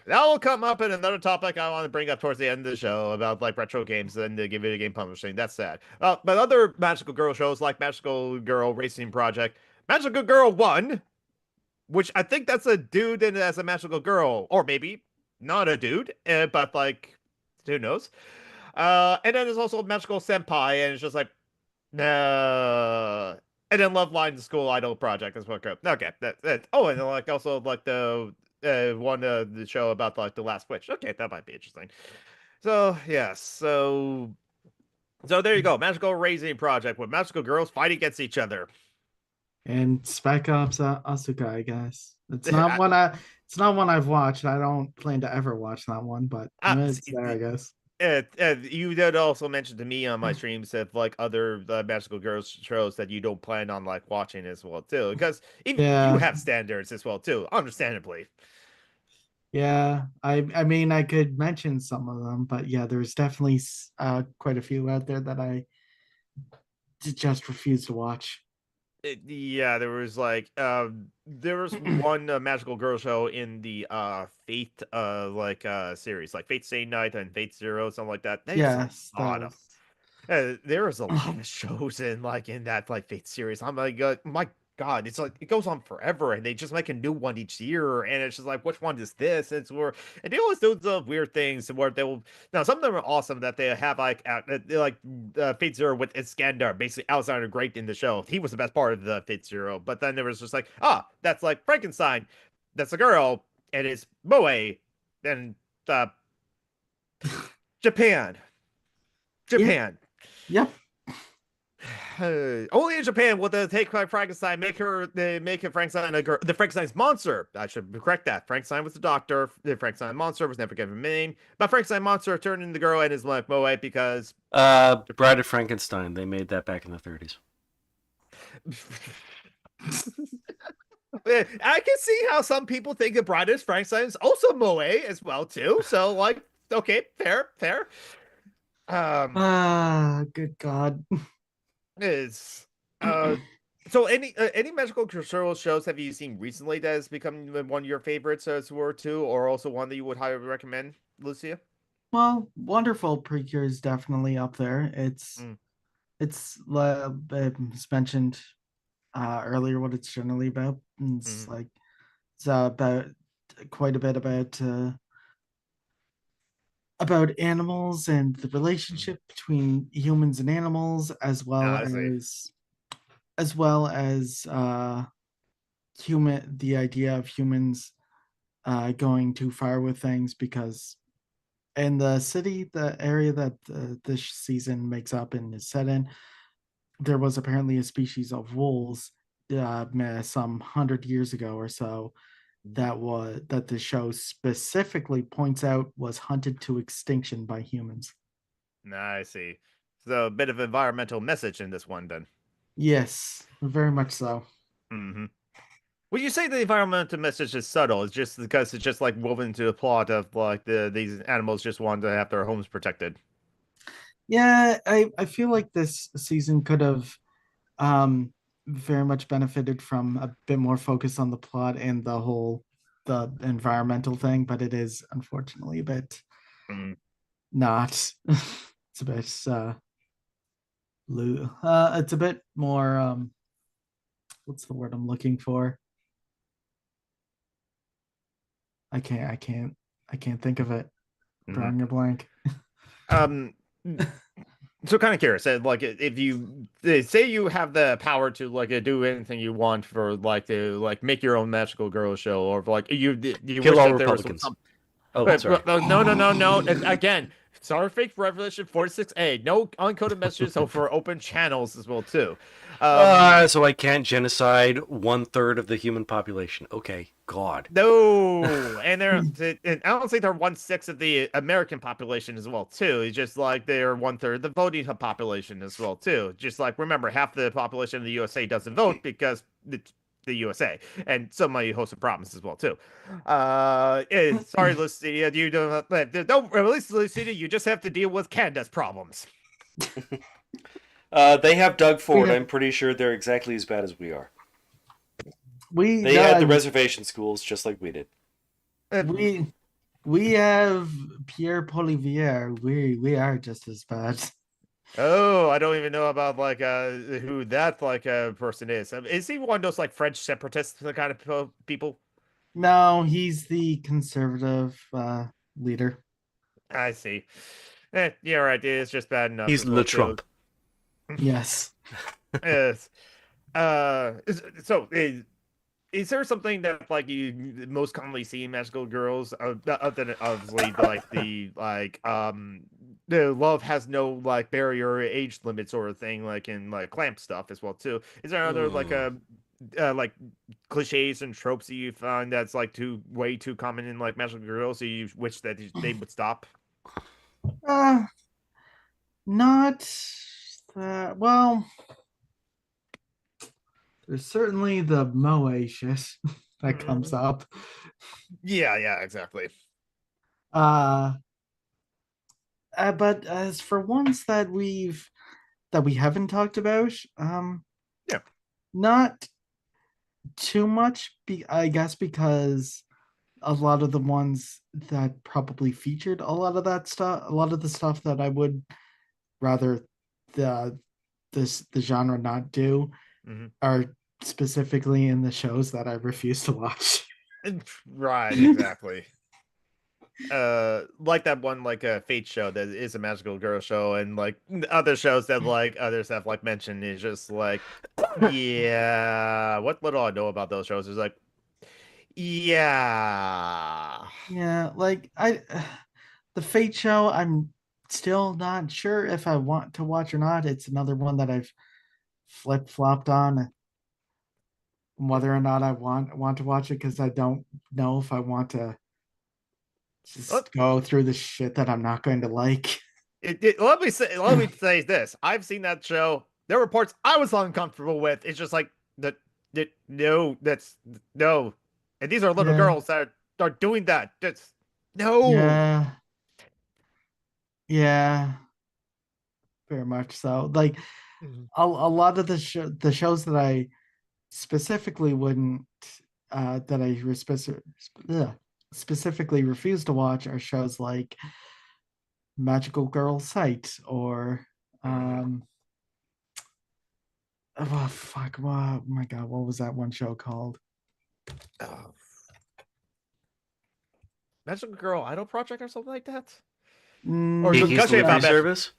That will come up in another topic I want to bring up towards the end of the show about like retro games and the video game publishing. That's sad. But other Magical Girl shows like Magical Girl Racing Project, Magical Girl 1, which I think that's a dude and as a magical girl, or maybe not a dude, but like who knows? And then there's also Magical Senpai, and it's just like no. And then Love Line, the School Idol Project as well. Okay, that. Oh, and then, like also like the one the show about like the Last Witch. Okay, that might be interesting. So yes, so there you go, Magical Raising Project with magical girls fight against each other. And Spec Ops Asuka, I guess. It's not one I've watched. I don't plan to ever watch that one, but it's there, I guess. You did also mention to me on my streams of like other magical girls shows that you don't plan on like watching as well too, because even you have standards as well too, understandably. Yeah, I mean I could mention some of them, but yeah, there's definitely quite a few out there that I just refuse to watch. Yeah, there was like there was one magical girl show in the Fate series, like Fate Stay Night and Fate Zero, something like that. Yes, there was a lot of shows in that like Fate series. I'm like, my God, it's like it goes on forever, and they just make a new one each year, and it's just like, which one is this? And they always do the weird things where they will. Now, some of them are awesome that they have Fate Zero with Iskandar, basically Alexander Great in the show. He was the best part of the Fate Zero, but then there was just like, that's like Frankenstein, that's a girl, and it's Moe, and Japan. Yep. Only in Japan will they take Frankenstein, make it Frankenstein a girl, the Frankenstein's monster. I should correct that. Frankenstein was the doctor. The Frankenstein monster was never given a name, but Frankenstein monster turned into the girl and is like Moe because Bride of Frankenstein. They made that back in the 30s. I can see how some people think the Bride of Frankenstein is also moe as well too. So like, okay, fair, fair. Um, Good God. is uh, so any magical girl shows have you seen recently that has become one of your favorites as were too, or also one that you would highly recommend, Lucia? Well, Wonderful Precure is definitely up there. Mm, It's mentioned earlier what it's generally about. And it's mm, like it's about quite a bit about animals and the mm. relationship between humans and animals, Ah, I see. as well as human the idea of humans going too far with things because in the area that this season makes up and is set in, there was apparently a species of wolves some 100 years ago or so that the show specifically points out was hunted to extinction by humans. I see. So a bit of environmental message in this one then. Yes, very much so. Hmm. Would you say the environmental message is subtle? It's just because it's just like woven into the plot of like these animals just want to have their homes protected. Yeah, I feel like this season could have very much benefited from a bit more focus on the plot and the environmental thing, but it is unfortunately a bit Mm. not. It's a bit it's a bit more what's the word I'm looking for? I can't think of it. Hmm. Drawing a blank. Um, so kind of curious, like if you say you have the power to like do anything you want for like to like make your own magical girl show, or like you Kill wish all that there was Republicans. some. Oh, sorry. No, no, no, no. Again, Starfake Revelation 46A. No uncoded messages over open channels as well too. So I can't genocide 1/3 of the human population. Okay, God. No, and and I don't think they're 1/6 of the American population as well too. It's just like they're 1/3 of the voting population as well too. Just like remember, half the population of the USA doesn't vote because it's the USA, and so many host of problems as well too. Sorry, Lucia, you don't release Lucia. You just have to deal with Canada's problems. They have Doug we Ford. got I'm pretty sure they're exactly as bad as we are. we They had the no, reservation schools just like we did. Uh, we have Pierre Polivier. We are just as bad. Oh, I don't even know about like who that like person is. Is he one of those like French separatists kind of people? No, he's the conservative leader. I see. Yeah, right. It's just bad enough He's as Le well too. Trump. Yes. Yes. So is there something that like you most commonly see in magical girls other than obviously like the love has no like barrier or age limit sort of thing like in like clamp stuff as well too? Is there other like cliches and tropes that you find that's like too way too common in like magical girls so you wish that they would stop? Uh not that well, there's certainly the Moe shit that comes Mm. up. Yeah, yeah, exactly. Uh but as for ones that we haven't talked about, Yeah. not too much I guess because a lot of the ones that probably featured a lot of that stuff, a lot of the stuff that I would rather the the genre not do Hmm. are specifically in the shows that I refuse to watch. Right, exactly. Like that one like a Fate show that is a magical girl show, and like other shows that like others have like mentioned is just like, yeah, what little I know about those shows is like, yeah. Yeah, like I the Fate show, I'm still not sure if I want to watch or not. It's another one that I've flip flopped on whether or not I want to watch it because I don't know if I want to Let, just go through the shit that I'm not going to like. let me say this. I've seen that show. There were parts I was uncomfortable with. It's just like that. No, that's no. And these are little Yeah, girls that are doing that. That's no. yeah, yeah, very much so. Like a lot of the shows that I specifically wouldn't that I specifically refuse to watch are shows like Magical Girl Sight or oh fuck, oh my god, what was that one show called? Oh, Magical Girl Idol Project or something like that. Or Kiki's gushing Delivery about Service.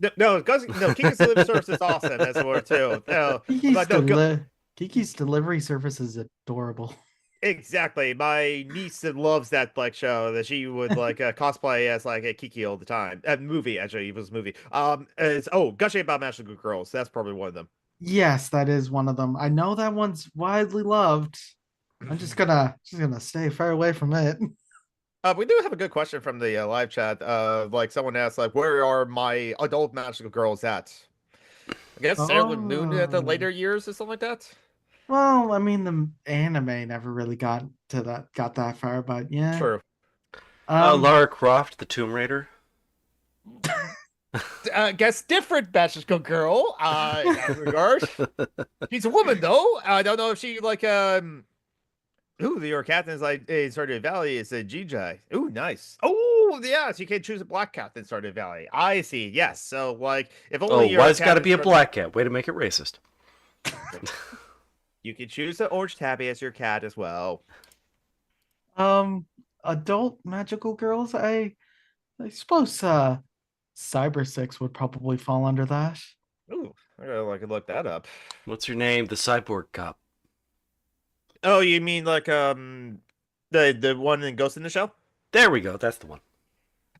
Kiki's Delivery Service is awesome as well too. No, Kiki's but no, Kiki's Delivery Service is adorable. exactly. My niece loves that like show that she would like cosplay as like a Kiki all the time. Movie actually, it was a movie. It's gushing about Magical Girls. That's probably one of them. Yes, that is one of them. I know that one's widely loved. I'm just gonna stay far away from it. We do have a good question from the live chat. Like someone asked, like, where are my adult magical girls at? I guess Sailor Moon at the Oh, later years or something like that. well, I mean the anime never really got that far, but yeah. True. Um, Lara Croft, the Tomb Raider. Guess different magical girl. In that regard, she's a woman though. I don't know if she like Ooh, your captain's like a Stardew Valley is a GJ. Ooh, nice. Oh, yeah, so you can choose a black cat in Stardew Valley. I see. Yes. So, like, if Oh, only your why it's got to captain's be a from- black cat? Way to make it racist. You can choose the orange tabby as your cat as well. adult magical girls, I suppose Cyber Six would probably fall under that. Ooh, I gotta like look that up. What's her name? The cyborg cop. Oh, you mean like the one in Ghost in the Shell? There we go. That's the one.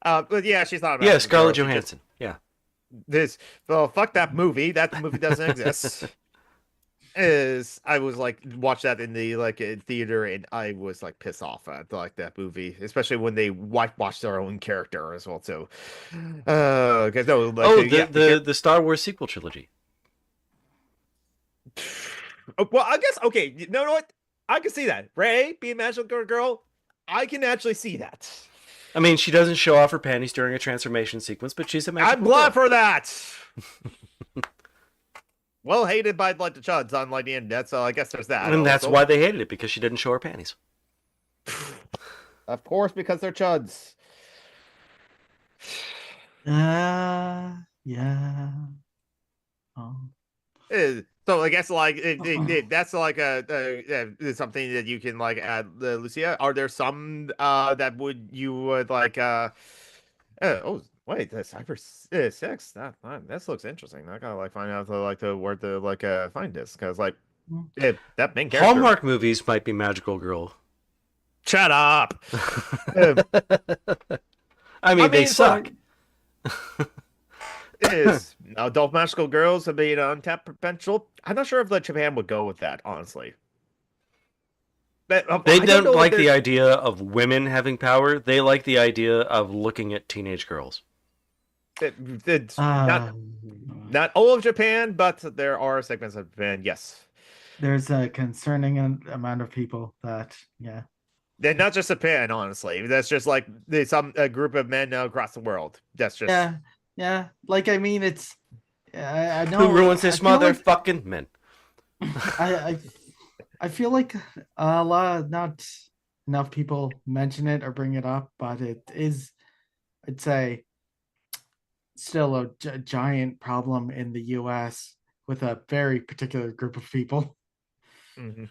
But yeah, she's not a Yeah, magical Scarlett girl. She just- Johansson. Yeah. well, fuck that movie. That movie doesn't exist. I was like watch that in the like theater and I was like pissed off at like that movie, especially when they whitewashed their own character as well too. Because no, like the Star Wars sequel trilogy. well, I guess okay. You know what? I can see that. Ray being a magical girl, I can actually see that. I mean, she doesn't show off her panties during a transformation sequence, but she's a magical I'm glad girl. for that. Well hated by like the chuds on like the internet, so I guess there's that. And that's also. why they hated it, because she didn't show her panties. Of course, because they're chuds. Yeah. Oh. So I guess like that's like something that you can like add, Lucia. Are there some that you would like oh wait, the Cyber Six that looks interesting. I gotta like find out where to like find this because like that main character. Hallmark movies might be magical girl. Shut up. I mean, they suck. Is adult magical girls have been untapped potential. I'm not sure if Japan would go with that, honestly. But, They I don't know like if the idea of women having power. They like the idea of looking at teenage girls. it's not all of Japan, but there are segments of Japan. Yes, there's a concerning amount of people that and not just Japan. Honestly, that's just like a group of men across the world. That's just yeah. Like I mean, it's I know Who ruins this I feel like- motherfucking men? I feel like a lot not enough people mention it or bring it up, but it is, I'd say, still a giant problem in the U.S. with a very particular group of people. Mhm.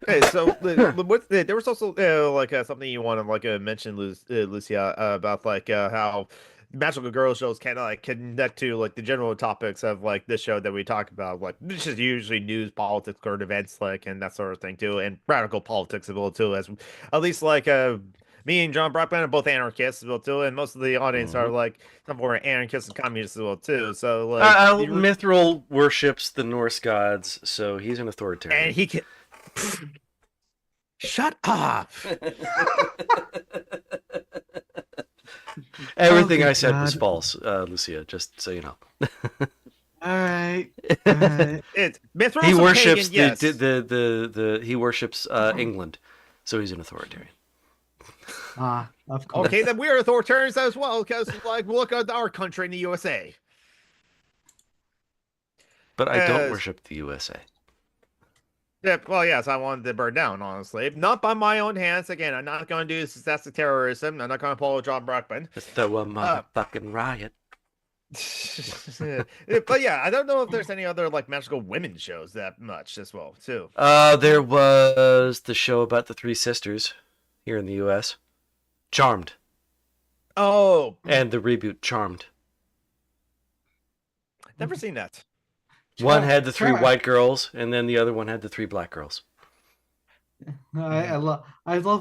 Okay, so there was also like something you want to like mention, Lucia, about like how magical girl shows kind of like connect to like the general topics of like this show that we talk about, like this is usually news, politics, current events, like and that sort of thing too, and radical politics as well too, as at least like me and John Brockman are both anarchists as well too, and most of the audience are like some more anarchists and communists as well too. So like Mithril worships the Norse gods, so he's an authoritarian. and he can. Shut up. Everything I said God. was false, Lucia. Just so you know. All right. All right. He worships pagan, yes. he worships England, so he's an authoritarian. Of course. Okay, then we're authoritarians as well, because like look at our country in the USA. But I don't worship the USA. Yeah, well, yes, I wanted to burn down, honestly. Not by my own hands. Again, I'm not going to do successive terrorism. I'm not going to follow John Brockman. Let's throw a motherfucking riot. But yeah, I don't know if there's any other like magical women shows that much as well, too. There was the show about the three sisters here in the U.S. Charmed. Oh, and the reboot Charmed. Never seen that. One had the three white girls, and then the other one had the three black girls. I love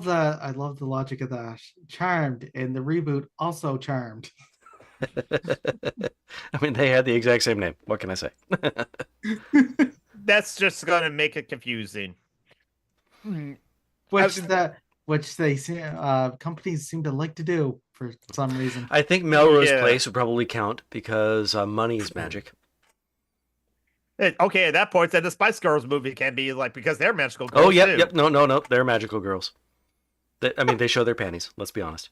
that. I love the logic of that. Charmed and the reboot also Charmed. I mean, they had the exact same name. What can I say? That's just gonna make it confusing. Which they companies seem to like to do for some reason. I think Melrose Place would probably count because money is magic. Okay, at that point, then the Spice Girls movie can be like because they're magical girls. Oh, yep. No, they're magical girls. They show their panties. Let's be honest.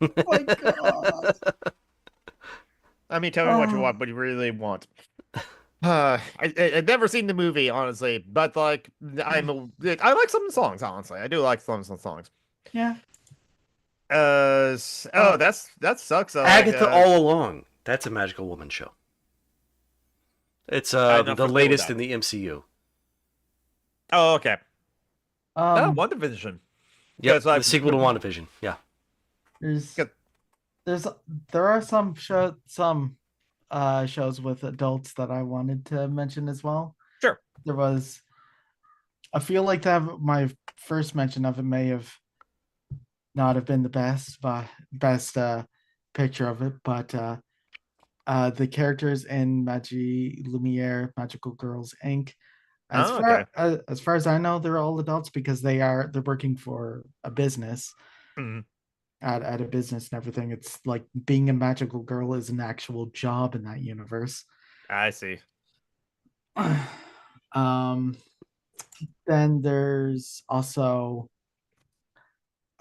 Oh my God. I mean, tell me what you want, but you really want. I've never seen the movie, honestly, but like I like some of the songs. Honestly, I do like some of the songs. Yeah. That sucks. Agatha All Along. That's a magical woman show. It's the latest in the MCU. Oh, okay. WandaVision. Yeah, the sequel to WandaVision. Yeah. There are some shows with adults that I wanted to mention as well. Sure. I feel like my first mention of it may have not have been the best picture of it, but the characters in Magie Lumiere, Magical Girls Inc. As far as I know, they're all adults because they're working for a business. Mm-hmm. At a business and everything. It's like being a magical girl is an actual job in that universe. I see. Then there's also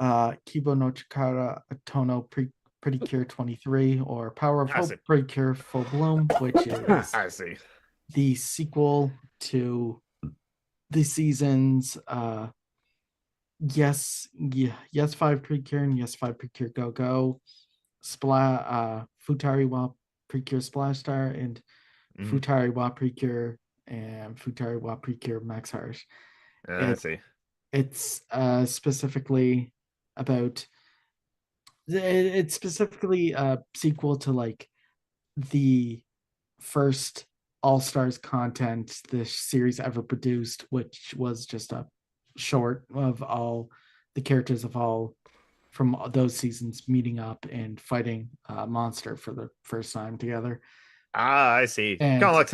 Kibo no Chikara Tono Pretty Cure 23 or Power of Hope Pretty Cure Full Bloom, which is I see the sequel to the seasons Yes 5 Precure and Yes 5 Precure Go Go, Futari wa Precure Splash Star and Futari wa Precure and Futari wa Precure Max Heart. I see. It's specifically about it's specifically a sequel to like the first All-Stars content this series ever produced, which was just a short of all the characters of all from those seasons meeting up and fighting a monster for the first time together. I see. Kind of like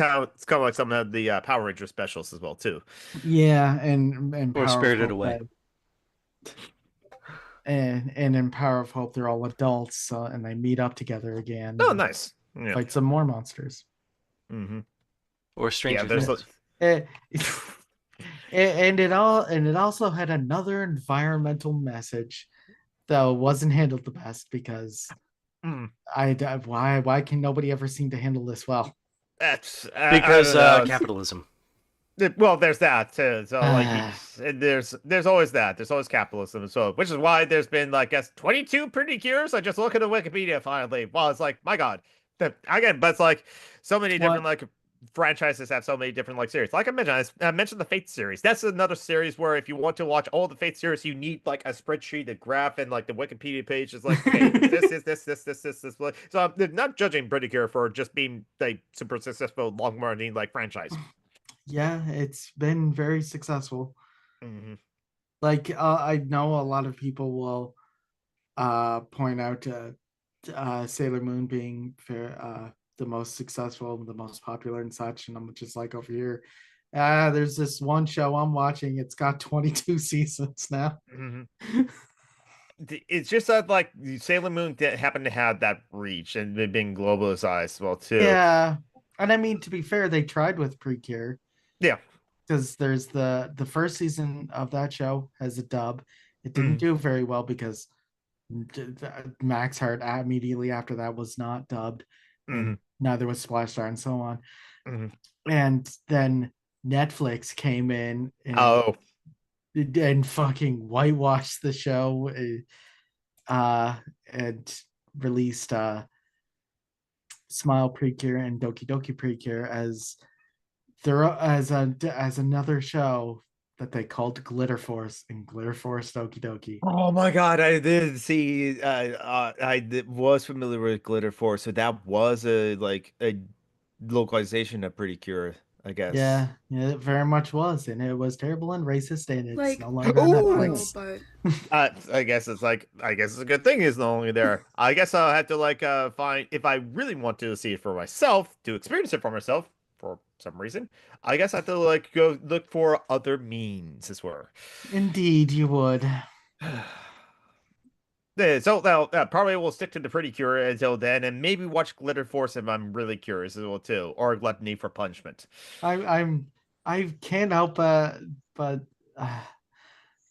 some of the Power Ranger specials as well too. Yeah, and or Spirited Away. And in Power of Hope, they're all adults, and they meet up together again. Oh, nice! Yeah. Fight some more monsters. Mm-hmm. Or Stranger Things. And it also had another environmental message, though wasn't handled the best because why can nobody ever seem to handle this well? That's because capitalism. Well, there's that too. So like, there's always that. There's always capitalism. So which is why there's been like 22 Pretty Cures. I just look at the Wikipedia finally. Well, it's like my God, but it's like so many different like franchises have so many different like series. Like I mentioned the Fate series. That's another series where if you want to watch all the Fate series, you need like a spreadsheet, a graph, and like the Wikipedia page is like, okay, this. So I'm not judging Pretty Cure for just being a super successful long running like franchise. Yeah, it's been very successful. Mm-hmm. Like I know a lot of people will point out Sailor Moon being the most successful, the most popular and such, and I'm just like over here. There's this one show I'm watching. It's got 22 seasons now. Mm-hmm. it's just that like Sailor Moon happened to have that reach and it being globalized as well too. Yeah, and I mean to be fair, they tried with Precure Yeah. because there's the first season of that show has a dub. It didn't Mm, do very well because Max Heart immediately after that was not dubbed, and mm, neither was Splash Star and so on. mm. And then Netflix came in Oh, and fucking whitewashed the show, and released Smile Precure and Doki Doki Precure as another show that they called Glitter Force and Glitter Force Doki Doki. oh my God! I did see. Was familiar with Glitter Force, so that was a localization of Pretty Cure, I guess. Yeah, it very much was, and it was terrible and racist, and it's Like no longer on horrible, Ooh. Netflix. but I guess it's a good thing it's no longer there. I guess I'll have to find if I really want to see it for myself, to experience it for myself for some reason. I guess I have to go look for other means as well. Indeed, you would. Yeah, so now probably we'll stick to the Pretty Cure until then, and maybe watch Glitter Force if I'm really curious as well too, or Gluttony for Punishment. I'm I can't help but uh,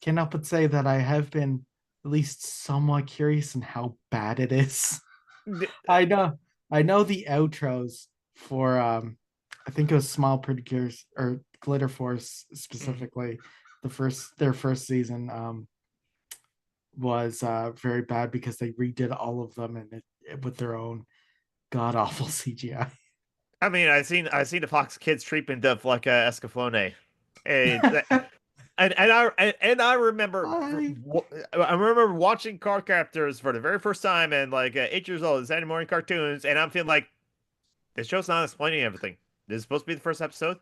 can't help but say that I have been at least somewhat curious in how bad it is. I know I know the outros for I think it was Small Pretty Cures or Glitter Force specifically. Their first season was very bad because they redid all of them and with their own god awful CGI. I mean, I seen the Fox Kids treatment of Escaflowne, and I remember I, I remember watching card characters for the very first time and 8 years old, Saturday morning cartoons, and I'm feeling like this show's not explaining everything. This is supposed to be the first episode.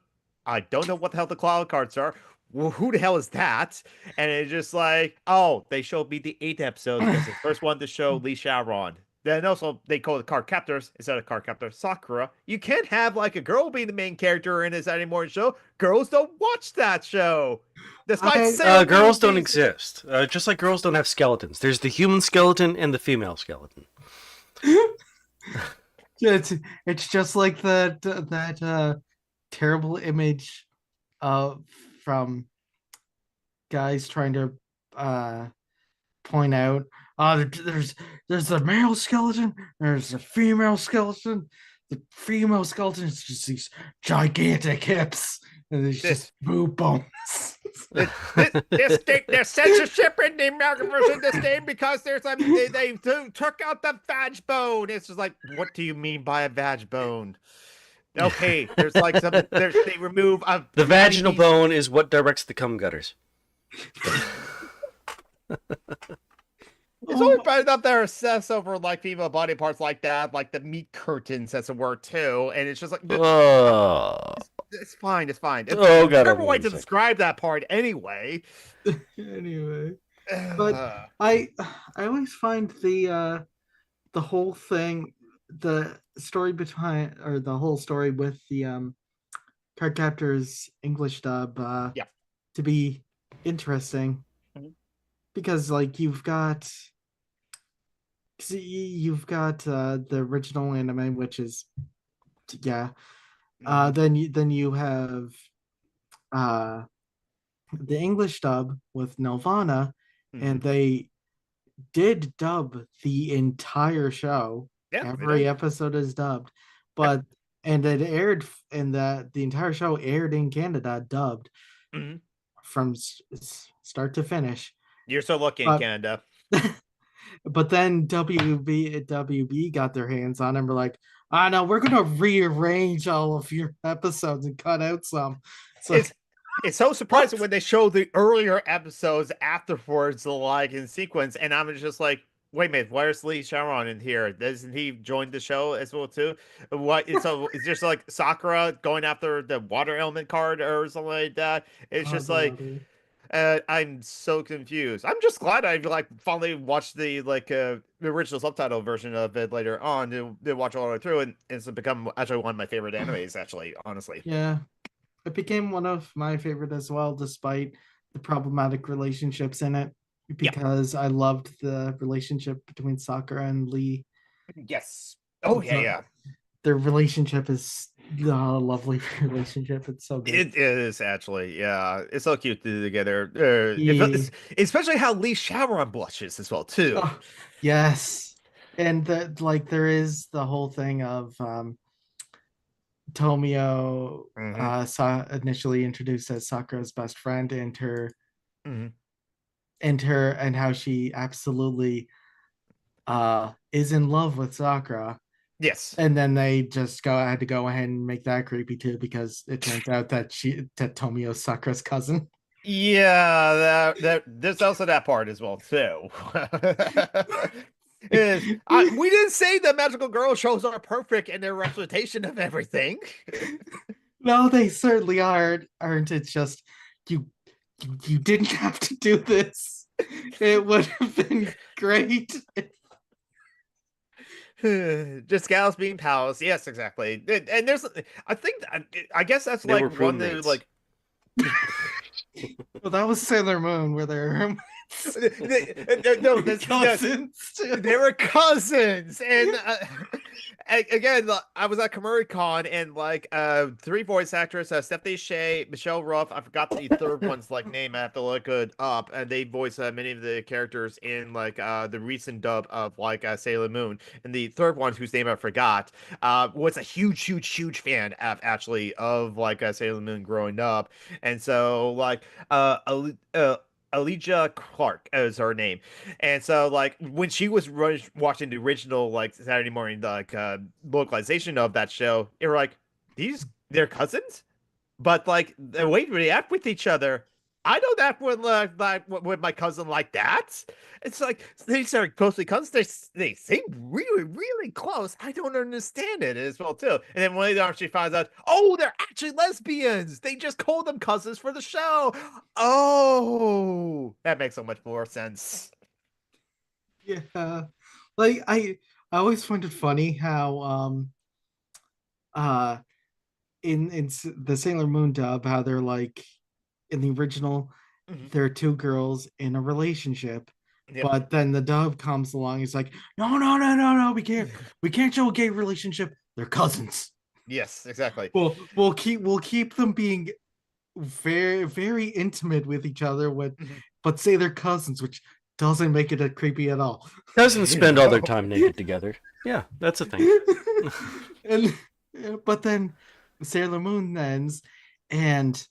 I don't know what the hell the cloud cards are. Well, who the hell is that? And it's just like, oh, they showed me the 8th episode because it's the first one to show Lee Sharon. Then also they call it card captors instead of card captor Sakura. You can't have a girl being the main character in this anymore show. Girls don't watch that show. Despite Sailor Girls Moon don't exist. Just like girls don't have skeletons. There's the human skeleton and the female skeleton. it's just like that terrible image from guys trying to point out there's a male skeleton, there's a female skeleton. The female skeleton is just these gigantic hips, and there's just boob bones. There's censorship in the American version of this game because they took out the vag bone. It's just like, what do you mean by a vag bone? Okay, there's they remove the vaginal bone is what directs the cum gutters. It's always bad enough they're obsessed over female body parts like that, like the meat curtains, as it were, too. And it's just like, it's fine. Oh, God. Never way to describe that part anyway. Anyway, but I always find the whole thing, the story behind, or the whole story with the card captors English dub to be interesting, because you've got the original anime, which is then you have the English dub with Nelvana, and they did dub the entire show. Every episode is dubbed, but and it aired, and the entire show aired in Canada dubbed from start to finish. You're so lucky in Canada. But then WB got their hands on it and were like, no, we're gonna rearrange all of your episodes and cut out some. So it's so surprising when they show the earlier episodes afterwards, in sequence, and I'm just like, wait a minute, where's Lee Sharon in here? Doesn't he join the show as well too? What? So it's just like Sakura going after the water element card or something like that. It's just like. I'm so confused. I'm just glad I finally watched the original subtitle version of it later on to watch all the way through, and it's become actually one of my favorite animes. Actually, honestly, yeah, it became one of my favorite as well, despite the problematic relationships in it. Yeah. because I loved the relationship between Sakura and Lee. Yes. Oh yeah, The, yeah. their relationship is a lovely relationship. It's so good. It is actually, yeah. It's so cute to do together. Yeah. Especially how Lee Shyamalan blushes as well too. Oh, yes. And like there is the whole thing of Tomio Hmm. initially introduced as Sakura's best friend Hmm. and how she absolutely is in love with Sakura. Yes. And then they just had to go ahead and make that creepy too because it turns out that Tomio's Sakura's cousin. Yeah, there's also that part as well too. We didn't say the magical girl shows are perfect in their representation of everything. No, they certainly aren't. It's just you you didn't have to do this. It would have been great. Just gals being pals. Yes, exactly. And there's, I think, I guess that's They were like one of roommates. like. Well, that was Sailor Moon where they're No, this, cousins too. they were cousins, and again, I was at Con, and like three voice actors, Stephanie Shea, Michelle Ruff. I forgot the third one's like name. I have to look it up, and they voice many of the characters in like the recent dub of like Sailor Moon. And the third one, whose name I forgot, was a huge fan of actually of like Sailor Moon growing up, and so like Elijah Clark is her name. And so like when she was watching the original like Saturday morning like localization of that show, they were like, they're cousins? But like the way they act with each other, I don't act with my cousin like that. It's like they start closely cousins. They seem really close. I don't understand it as well too. And then one later she finds out, oh, they're actually lesbians. They just called them cousins for the show. Oh, that makes so much more sense. Yeah. Like I always find it funny how uh the Sailor Moon dub how they're like in the original Mhm. there are two girls in a relationship, Yep. but then the dub comes along. He's like, no, we can't show a gay relationship. They're cousins. Yes, exactly. We'll keep them being very intimate with each other Mhm. but say they're cousins, which doesn't make it creepy at all. Cousins You spend all their know. time naked together. Yeah, that's a thing. and but then Sailor Moon ends, and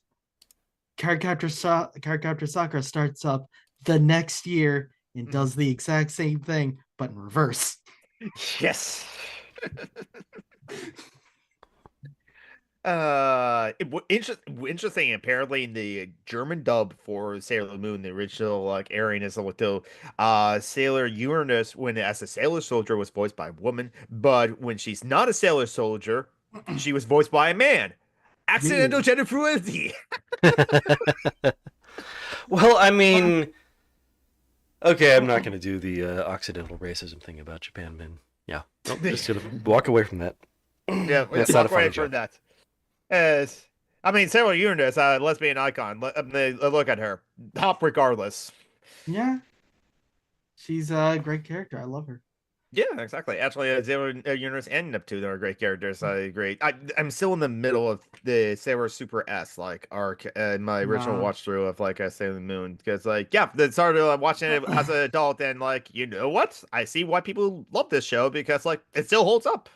Cardcaptor Sakura starts up the next year and Mhm. does the exact same thing, but in reverse. Yes. Interesting. Apparently, in the German dub for Sailor Moon, the original like airing is like the Sailor Uranus, when as a sailor soldier, was voiced by a woman, but when she's not a sailor soldier, she was voiced by a man. Yeah. Accidental gender fluidity. Well, I mean, okay, I'm not going to do the Occidental racism thing about Japan, man. Yeah, nope, just gonna walk away from that. Yeah, let's That's not a walk funny right for joke. that. As I mean, Sailor Uranus, a lesbian icon. Look at her, top regardless. Yeah, she's a great character. I love her. Yeah, exactly. Actually, Zero Uranus and Neptune are great characters. I agree. I'm still in the middle of the Sailor Super S like arc in my original Uh, watch through of like Sailor Moon because like yeah, then started watching it as an adult and like you know what? I see why people love this show because like it still holds up.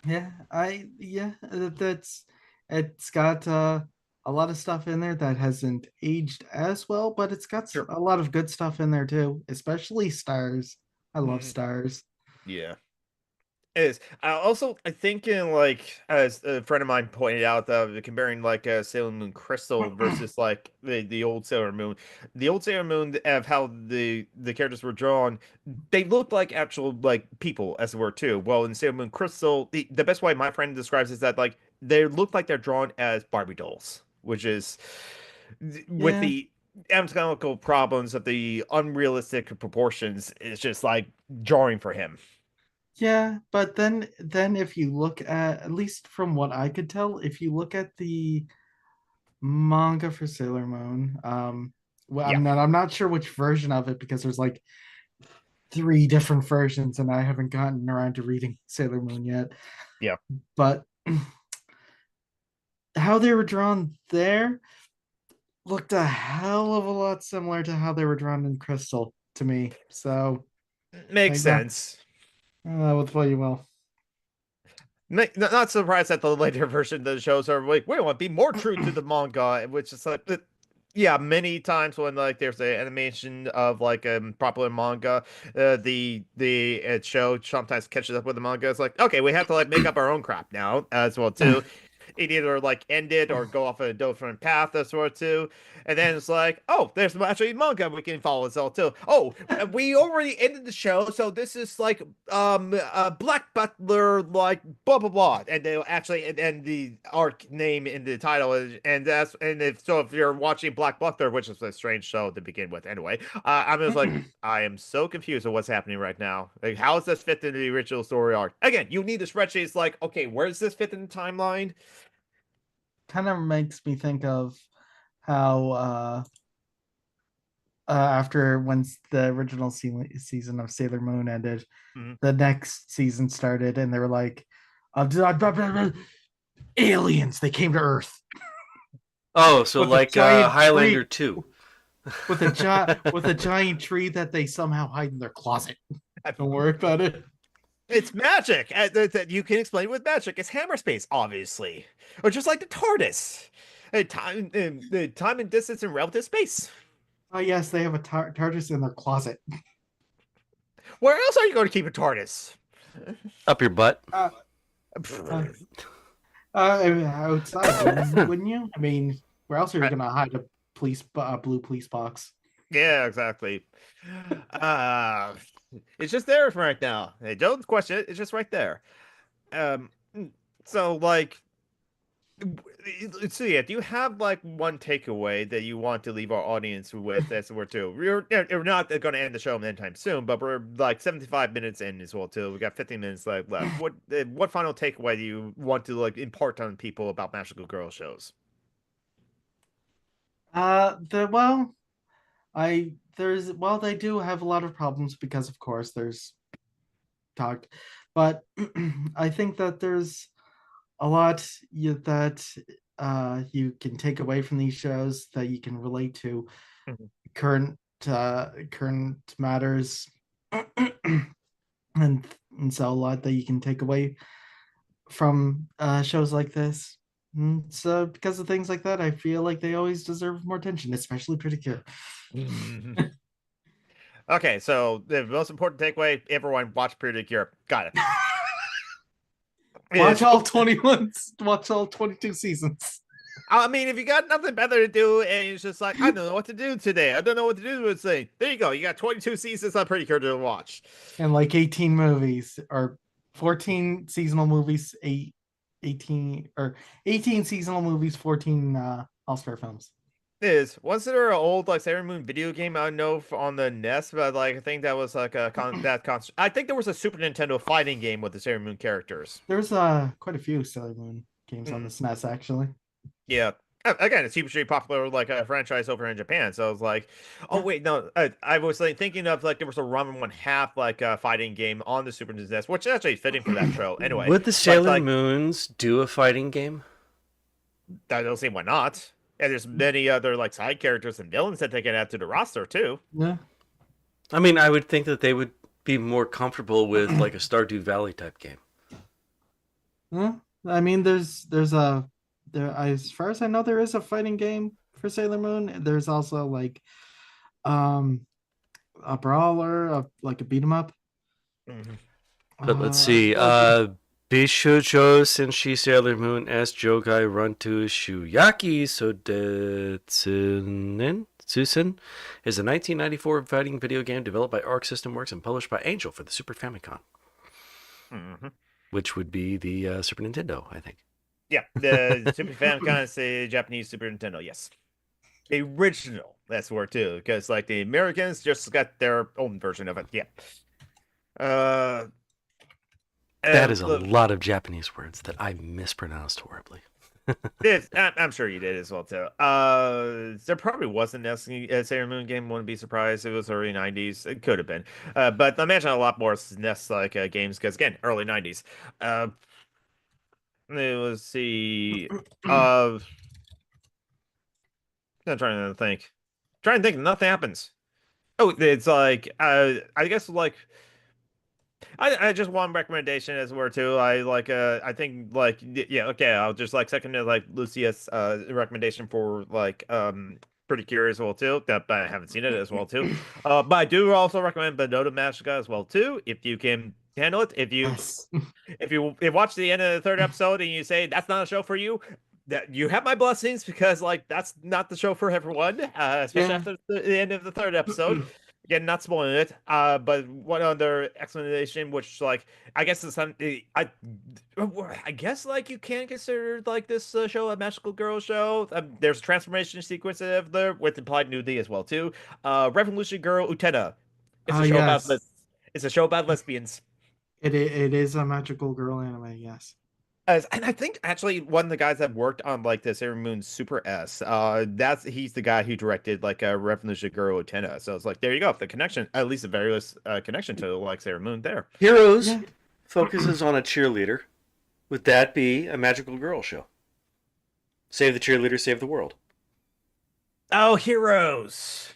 that's it's got a lot of stuff in there that hasn't aged as well, but it's got Sure. a lot of good stuff in there too, especially stars. I love Mhm. stars. Yeah. Is I think in like as a friend of mine pointed out comparing like Sailor Moon Crystal versus like the old Sailor Moon, the old Sailor Moon of how the characters were drawn, they looked like actual like people as it were too. Well, in Sailor Moon Crystal, the best way my friend describes is that like they look like they're drawn as Barbie dolls, which is with Yeah, the anatomical problems of the unrealistic proportions is just like jarring for him. yeah, but then if you look at least from what I could tell, if you look at the manga for Sailor Moon, Well, Yeah. I'm not sure which version of it because there's like three different versions, and I haven't gotten around to reading Sailor Moon yet. Yeah. But how they were drawn there looked a hell of a lot similar to how they were drawn in Crystal to me. So Makes I got sense. with what you will. Not surprised that the later version of the shows are like, we want to be more true to the manga, which is like, yeah, many times when like there's an animation of like a popular manga, the show sometimes catches up with the manga. It's like, okay, we have to like make up our own crap now as well too. It either like end it or go off a different path as well too. And then it's like, oh, there's actually manga we can follow as well too. Oh, we already ended the show, so this is like Black Butler like blah blah blah, and they actually and the arc name in the title is, and that's and if you're watching Black Butler, which is a strange show to begin with anyway, I'm just like, I am so confused with what's happening right now. Like, how does this fit into the original story arc? Again, you need the spreadsheet. It's like, okay, where does this fit in the timeline? Kind of makes me think of how after once the original season of Sailor Moon ended, the next season started, and they were like, aliens. They came to Earth. Oh, so with like Highlander 2. With a giant tree that they somehow hide in their closet. Don't worry about it. It's magic that you can explain with magic. It's hammer space, obviously, or just like the TARDIS, time and distance and relative space. Oh yes, they have a TARDIS in their closet. Where else are you going to keep a TARDIS? Up your butt. Outside, wouldn't you? I mean, where else are you going to hide a blue police box? Yeah, exactly. It's just there right now. Hey, don't question it. It's just right there. Um, so like, so yeah, do you have like one takeaway that you want to leave our audience with as we're too? We're not going to end the show anytime soon, but we're like 75 minutes in as well too. We got 15 minutes left. What final takeaway do you want to like impart on people about magical girl shows? They do have a lot of problems because of course there's talked, but I think that there's a lot that you can take away from these shows that you can relate to current matters, and so a lot that you can take away from shows like this. So because of things like that, I feel like they always deserve more attention, especially Pretty Cure. Okay, so the most important takeaway: everyone watch Pretty Cure. Got it. Watch all 21. Watch all 22 seasons. I mean, if you got nothing better to do and it's just like, I don't know what to do today. I don't know what to do with thing. There you go. You got 22 seasons. I'm pretty sure to watch. And like 18 movies or 14 seasonal movies, 18 seasonal movies, 14 all-star films. Was there an old like Sailor Moon video game I know on the NES, but like I think that was like I think there was a Super Nintendo fighting game with the Sailor Moon characters. There's quite a few Sailor Moon games on the SNES actually. Yeah. Again, it's hugely popular like a franchise over in Japan. So I was like, oh wait, no, I was like thinking of like there was a Ramen 1/2 like fighting game on the Super Nintendo, which is actually fitting for that show. Anyway, would the Sailor Moons do a fighting game? I don't see why not. And there's many other like side characters and villains that they can add to the roster too. Yeah. I mean, I would think that they would be more comfortable with like a Stardew Valley type game. Yeah. I mean, as far as I know, there is a fighting game for Sailor Moon. There's also like a brawler, like a beat 'em up. But let's see. Bishojo Senshi Sailor Moon S Jogai Run to Shuyaki Sodetsunen Susen is a 1994 fighting video game developed by Arc System Works and published by Angel for the Super Famicom. Which would be the Super Nintendo, I think. Yeah, the Super Famicom is the Japanese Super Nintendo, yes. The original, that's where too, because like the Americans just got their own version of it, yeah. That is a lot of Japanese words that I mispronounced horribly. I'm sure you did as well too. There probably wasn't a Sailor Moon game. Wouldn't be surprised if it was early '90s. It could have been, but I imagine a lot more NES like games because again, early '90s. Uh, let's see. Uh, I'm trying to think. Trying to think. Nothing happens. Oh, it's like I guess like I just one recommendation as well too. I like I think like yeah, okay, I'll just like second to like Lucia's recommendation for like Pretty Curious as well too. That but I haven't seen it as well too. But I do also recommend Benota Magica as well too, if you can handle it. Yes. If you watch the end of the third episode and you say that's not a show for you, that you have my blessings because like that's not the show for everyone, especially Yeah. after the end of the third episode. Again, not spoiling it. But one other explanation, which like I guess is something I guess like you can consider like this show a magical girl show. There's a transformation sequence of there with implied nudity as well too. Revolution Girl Utena. It's Ah, a show about yes. it's a show about lesbians. It is a magical girl anime. Yes. And I think actually one of the guys that worked on like the Sailor Moon Super S, he's the guy who directed like Revolution Girl Utena. So it's like there you go, the connection, at least a various connection to like Sailor Moon there. Heroes Yeah. focuses on a cheerleader. Would that be a magical girl show? Save the cheerleader, save the world. Oh, Heroes.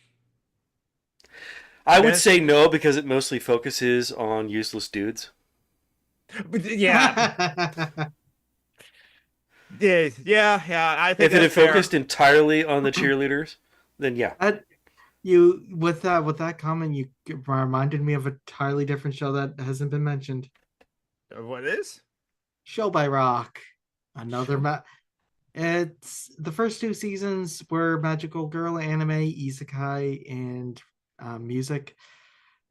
I would say no because it mostly focuses on useless dudes. Yeah. Yeah. I think If it had that's fair. focused entirely on the cheerleaders, then yeah. You with that comment, you reminded me of a entirely different show that hasn't been mentioned. What is? Show by Rock. Another It's the first two seasons were magical girl anime, isekai, and music,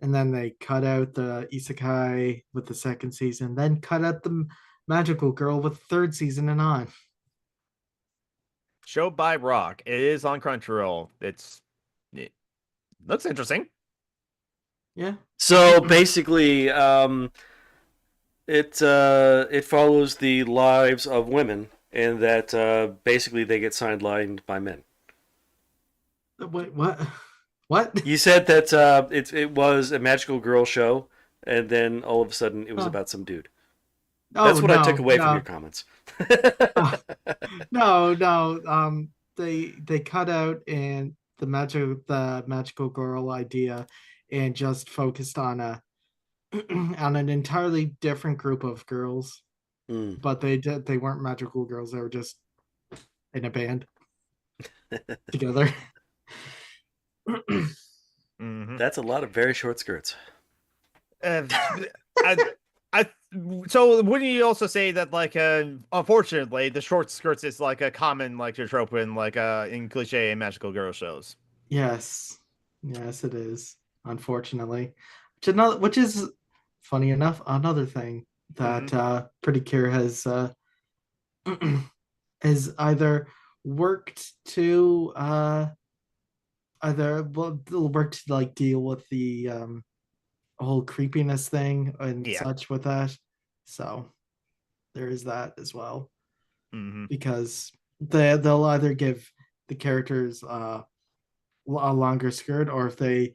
and then they cut out the isekai with the second season, then cut out the magical girl with the third season and on. Show by Rock. It is on Crunchyroll. It looks interesting. Yeah. So basically, it follows the lives of women, and that basically they get sidelined by men. Wait, what? What? You said that it was a magical girl show, and then all of a sudden it was about some dude. That's what I took away from your comments. No. They cut out and the magical girl idea, and just focused on a on an entirely different group of girls. Mm. But they weren't magical girls. They were just in a band together. Mm-hmm. That's a lot of very short skirts. So wouldn't you also say that like unfortunately the short skirts is like a common like trope in like in cliche magical girl shows? Yes, it is. Unfortunately, which is funny enough, another thing that Pretty Cure has has either worked to like deal with the whole creepiness thing and such with that. So there is that as well. Because they'll either give the characters a longer skirt, or if they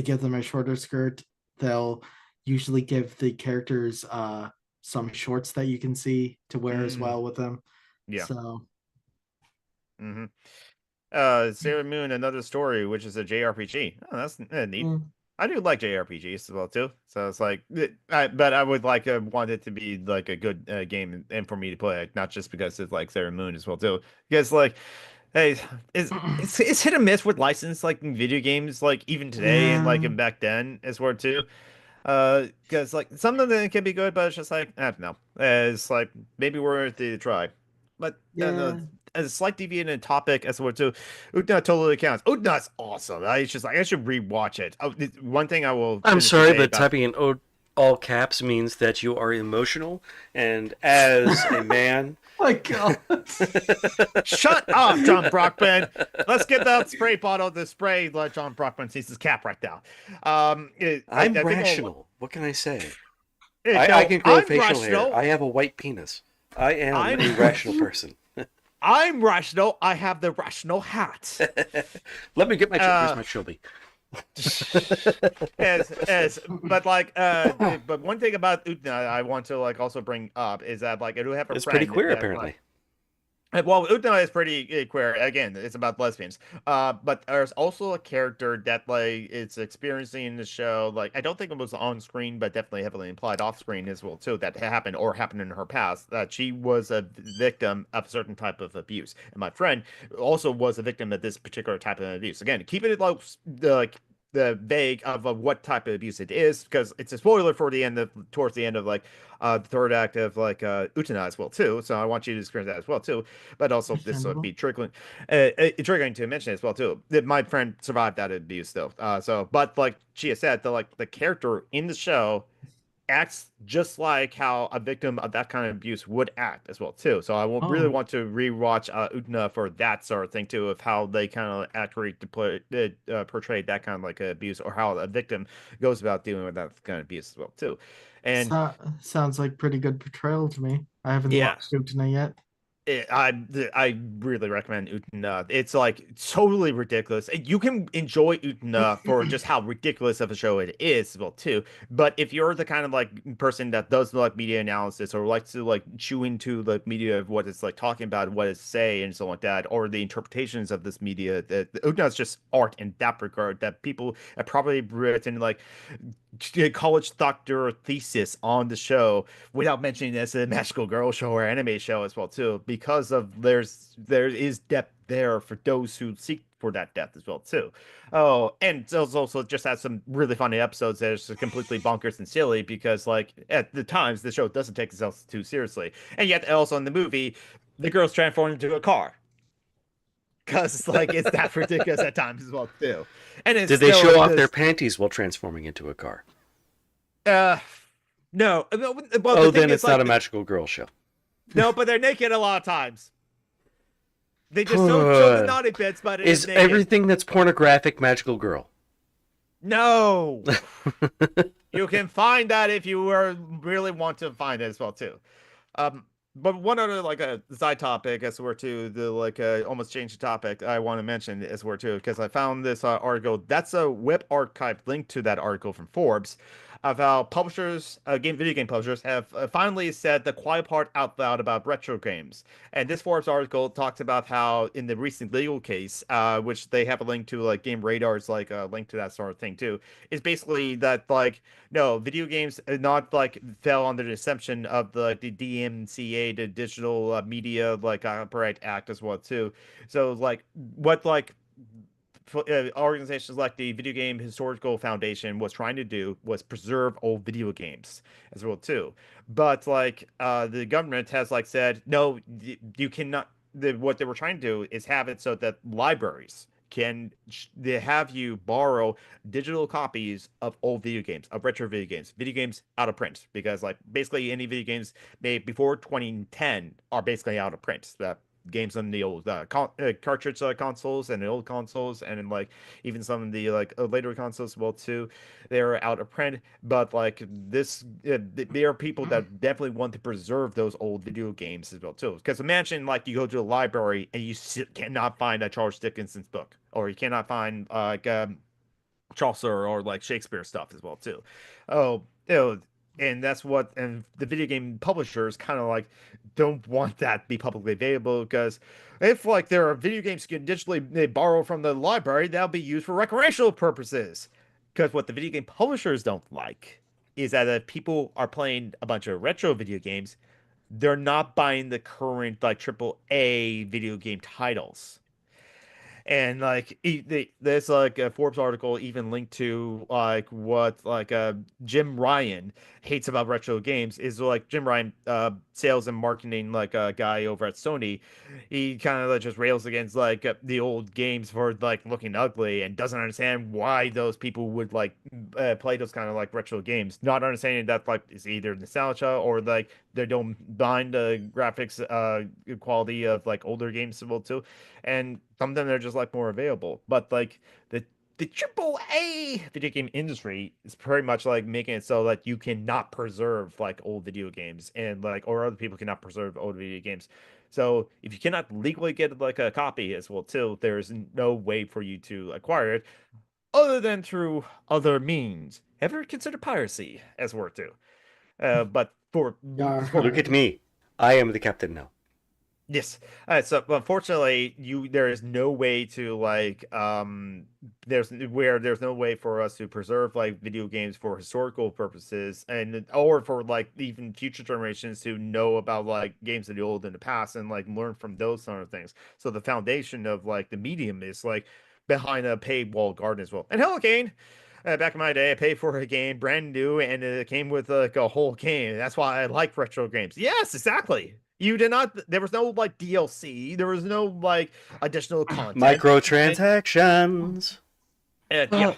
give them a shorter skirt, they'll usually give the characters some shorts that you can see to wear as well with them. Yeah. So Sailor Moon, Another Story, which is a JRPG. Oh, that's neat. I do like JRPGs as well too. So it's like, but I would like want it to be like a good game and for me to play, not just because it's like Sailor Moon as well too. Because like, hey, it's hit and miss with license like in video games, like even today and like back then as well too. Because like some of them can be good, but it's just like I don't know. It's like maybe worth it to try. But as a slight deviant topic as well too, Utna totally counts. Utna's awesome. It's just like I should rewatch it. One thing I will. I'm sorry, but typing in all caps means that you are emotional, and as a man. My God! Shut up, John Brockman. Let's get that spray bottle. The spray. Let John Brockman sees his cap right now. I'm rational. What can I say? I No, can grow I'm facial hair. rational. I have a white penis. I am I'm a rational person. I'm rational. I have the rational hat. Let me get my where's Uh, my chubby? but but one thing about Utna I want to like also bring up is that like I do have a It's pretty friend queer, that like apparently. well, Utna is pretty queer. Again, it's about lesbians. But there's also a character that like it's experiencing in the show. Like I don't think it was on screen, but definitely heavily implied off screen as well too. That happened in her past. That she was a victim of a certain type of abuse, and my friend also was a victim of this particular type of abuse. Again, keeping it like the vague of what type of abuse it is, because it's a spoiler for the end of towards the end of like the third act of like Utana as well too. So I want you to experience that as well too, but also this would Understandable. be triggering to mention as well too that my friend survived that abuse though. So but like she has said, the character in the show acts just like how a victim of that kind of abuse would act as well too. So I will really Oh, want to rewatch Utna for that sort of thing too, of how they kind of accurately portray that kind of like abuse, or how a victim goes about dealing with that kind of abuse as well too. And sounds like pretty good portrayal to me. I haven't yeah, watched Utena yet. I really recommend Utena. It's like totally ridiculous. You can enjoy Utena for just how ridiculous of a show it is, well, too. But if you're the kind of like person that does like media analysis or likes to like chew into the media of what it's like talking about, what it's say, and so like that, or the interpretations of this media, that Utena is just art in that regard. That people have probably written like college doctor thesis on the show without mentioning this a magical girl show or anime show as well too, because of there is depth there for those who seek for that depth as well too. Oh, and it also just has some really funny episodes that are just completely bonkers and silly, because like at the times the show doesn't take itself too seriously, and yet also in the movie the girl's transformed into a car, because like it's that ridiculous at times as well too, and it's Did they still show off their this panties while transforming into a car? uh no, well, the Oh, thing then is it's not like a magical girl show. no, but they're naked a lot of times. They just don't show the naughty bits, but it is Is naked. everything that's pornographic magical girl? No, you can find that if you really want to find it as well too. Um, but one other like a side topic as we're to the like almost change the topic I want to mention as we're too, because I found this article that's a web archive link to that article from Forbes of how publishers, video game publishers, have finally said the quiet part out loud about retro games. And this Forbes article talks about how in the recent legal case, which they have a link to, like Game Radar's like a link to that sort of thing too, is basically that like no, video games not like fell under the exemption of the DMCA, the Digital Media like Copyright Act as well too. So like what like organizations like the Video Game Historical Foundation was trying to do was preserve old video games as well too. But like the government has like said no, you cannot. What they were trying to do is have it so that libraries can they have you borrow digital copies of old video games, of retro video games out of print, because like basically any video games made before 2010 are basically out of print. That games on the old cartridge consoles and the old consoles, and then like even some of the like later consoles as well too, they're out of print. But like this there are people that definitely want to preserve those old video games as well too, because imagine like you go to a library and you cannot find a Charles Dickenson's book, or you cannot find Chaucer or like Shakespeare stuff as well too. Oh, and that's what, and the video game publishers kind of like don't want that to be publicly available, because if like there are video games you can digitally borrow from the library, that'll be used for recreational purposes. Because what the video game publishers don't like is that if people are playing a bunch of retro video games, they're not buying the current like triple A video game titles. And like there's like a Forbes article even linked to like what like Jim Ryan hates about retro games is like Jim Ryan, sales and marketing like a guy over at Sony. He kind of like just rails against like the old games for like looking ugly, and doesn't understand why those people would like play those kind of like retro games, not understanding that like it's either nostalgia or like they don't mind the graphics quality of like older games as well too, and some of them are just like more available. But like the the AAA video game industry is pretty much like making it so that you cannot preserve like old video games and like or other people cannot preserve old video games. So if you cannot legally get like a copy as well too, there's no way for you to acquire it other than through other means. Ever consider piracy as work too? But for Look at me. I am the captain now. yes. So unfortunately, there is no way to like there's no way for us to preserve like video games for historical purposes and or for like even future generations to know about like games of the old in the past and like learn from those sort of things. So the foundation of like the medium is like behind a paywall garden as well. And hell, Kane. Back in my day, I paid for a game brand new, and it came with like a whole game. That's why I like retro games. Yes, exactly. You did not. There was no like DLC. There was no like additional content. Microtransactions. Yeah.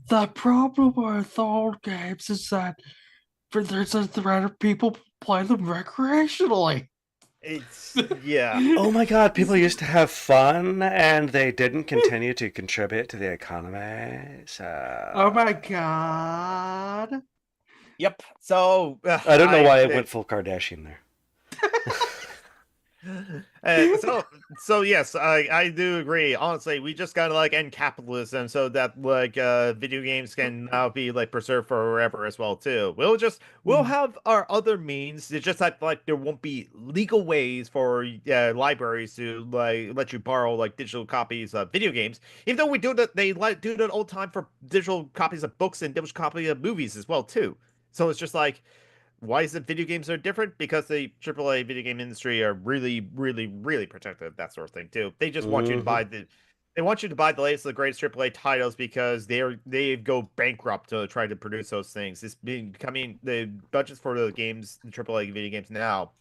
The problem with old games is that there's a threat of people play them recreationally. It's yeah. Oh my god, people used to have fun and they didn't continue to contribute to the economy. So Oh my god. Yep. So I don't know why I went full Kardashian there. So yes, I do agree. Honestly, we just gotta like end capitalism so that like video games can now be like preserved forever as well too. We'll have our other means. It's just that like there won't be legal ways for libraries to like let you borrow like digital copies of video games. Even though we do that, they like do that all the time for digital copies of books and digital copies of movies as well too. So it's just like why is it video games are different? Because the AAA video game industry are really, really, really protective, that sort of thing too. They just want you to buy they want you to buy the latest, the greatest AAA titles because they go bankrupt to try to produce those things. It's becoming the budgets for the games, the AAA video games now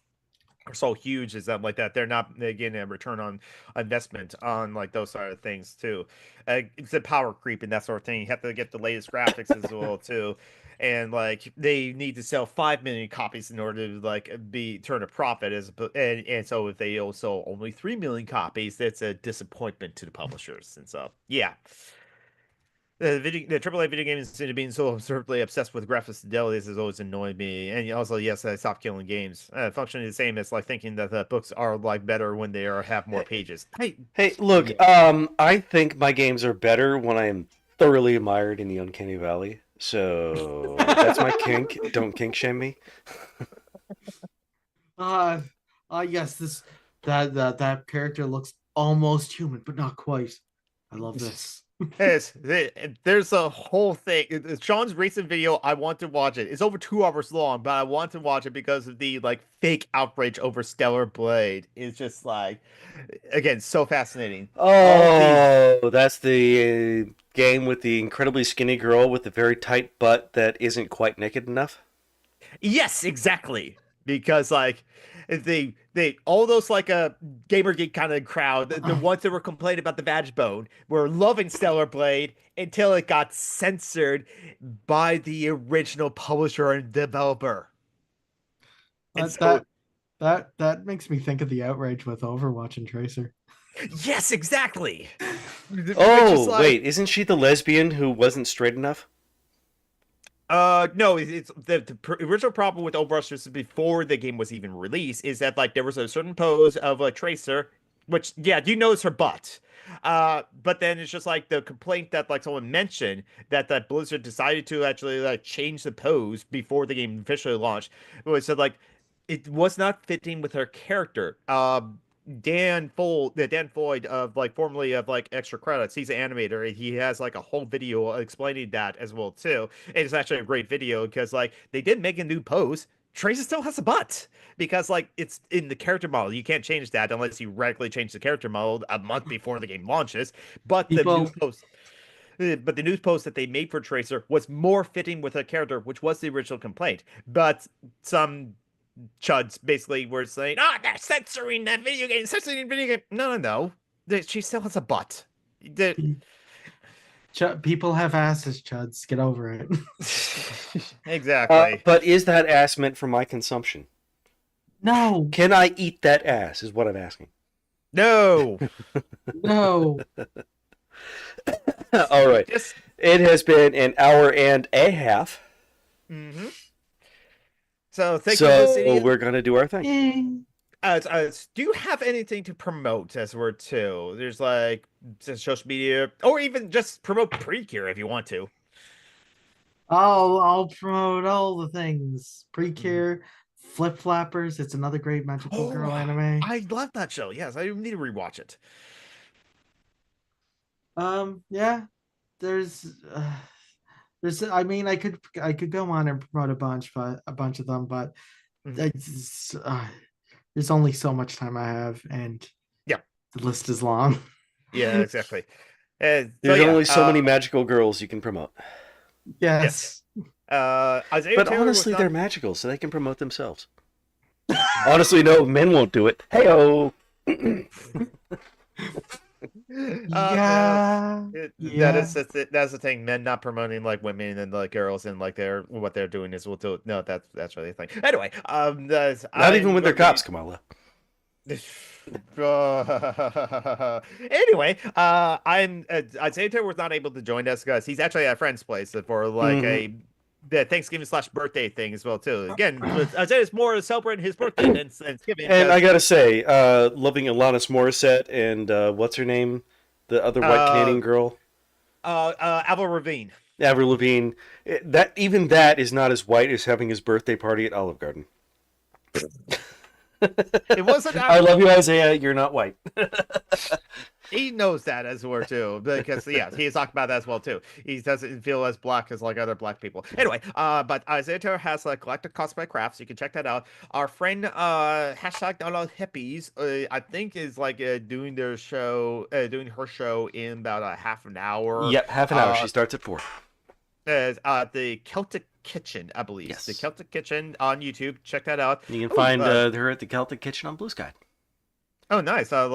are so huge is that like that they're not getting a return on investment on like those sort of things too. It's a power creep and that sort of thing. You have to get the latest graphics as well too, and like they need to sell 5 million copies in order to like be turn a profit and so if they sell only 3 million copies, that's a disappointment to the publishers and so yeah. The AAA video games seem to being so absurdly obsessed with graphics fidelities has always annoyed me. And also, yes, I stopped killing games. Functionally the same as like thinking that the books are like better when they have more pages. Hey, look, I think my games are better when I am thoroughly mired in the uncanny valley. So that's my kink. Don't kink shame me. Yes, that character looks almost human, but not quite. I love this. Yes, there's a whole thing. Sean's recent video, I want to watch it. It's over 2 hours long, but I want to watch it because of the like fake outrage over Stellar Blade. It's just like, again, so fascinating. Oh, that's the game with the incredibly skinny girl with the very tight butt that isn't quite naked enough. Yes, exactly. Because like they all those like a gamer geek kind of crowd, the ones that were complaining about the badge bone were loving Stellar Blade until it got censored by the original publisher and developer. And that makes me think of the outrage with Overwatch and Tracer. Yes, exactly. Oh, wait, isn't she the lesbian who wasn't straight enough? No, it's the original problem with Overwatch is before the game was even released is that like there was a certain pose of a Tracer, which yeah, you notice her butt. But then it's just like the complaint that like someone mentioned that Blizzard decided to actually like change the pose before the game officially launched. Was so like it was not fitting with her character. Dan Foyd of like formerly of like Extra Credits, he's an animator and he has like a whole video explaining that as well too. And it's actually a great video because like they did make a new pose. Tracer still has a butt because like it's in the character model. You can't change that unless you radically change the character model a month before the game launches. But the news post that they made for Tracer was more fitting with her character, which was the original complaint. But some chuds basically were saying, they're censoring that video game, censoring video game. No. She still has a butt. People have asses, chuds. Get over it. Exactly. But is that ass meant for my consumption? No. Can I eat that ass, is what I'm asking. No. No. All right. Just. It has been an hour and a half. Mm-hmm. So thank you, So Lucy. we're gonna do our thing. Do you have anything to promote as we're too? There's like social media, or even just promote Precure if you want to. I'll promote all the things. Mhm. Precure, Flip Flappers. It's another great magical Oh, girl anime. I love that show. Yes, I need to rewatch it. Yeah. There's I mean I could go on and promote a bunch of them, but Mhm. it's, there's only so much time I have, and Yeah, the list is long. yeah, exactly. So There's yeah, only so many magical girls you can promote. yes. Yes. Isaiah But Taylor was honestly, not. they're magical, so they can promote themselves. Honestly, no, men won't do it. Hey-oh. Yeah, Yeah. that is Yeah. that's the thing. Men not promoting like women and like girls and like they're what they're doing is will do. No, that's really a thing. Anyway, Not even I'm when they're going to be. cops, Kamala. Anyway, Isaiah Taylor was not able to join us because he's actually at a friend's place for like Mm-hmm. the Thanksgiving slash birthday thing as well too. Again, Isaiah's more celebrating his birthday than Thanksgiving And I because gotta say, loving Alanis Morissette and what's her name? The other white uh Canadian girl? Avril Lavigne. Avril Lavigne. That is not as white as having his birthday party at Olive Garden. It wasn't. I love you, Isaiah. You're not white. He knows that as well too, because yeah, he's talked about that as well too. He doesn't feel as black as like other black people. Anyway, but Isaiah Taylor has like collected cosplay crafts. You can check that out. Our friend hashtag Not Hippies, I think is like doing their show, doing her show in about a half an hour. Yep, half an hour. She starts at 4. As the Celtic Kitchen, I believe. The Yes. Celtic Kitchen on YouTube. Check that out. You can Oh, find her at the Celtic Kitchen on Blue Sky. oh, nice. I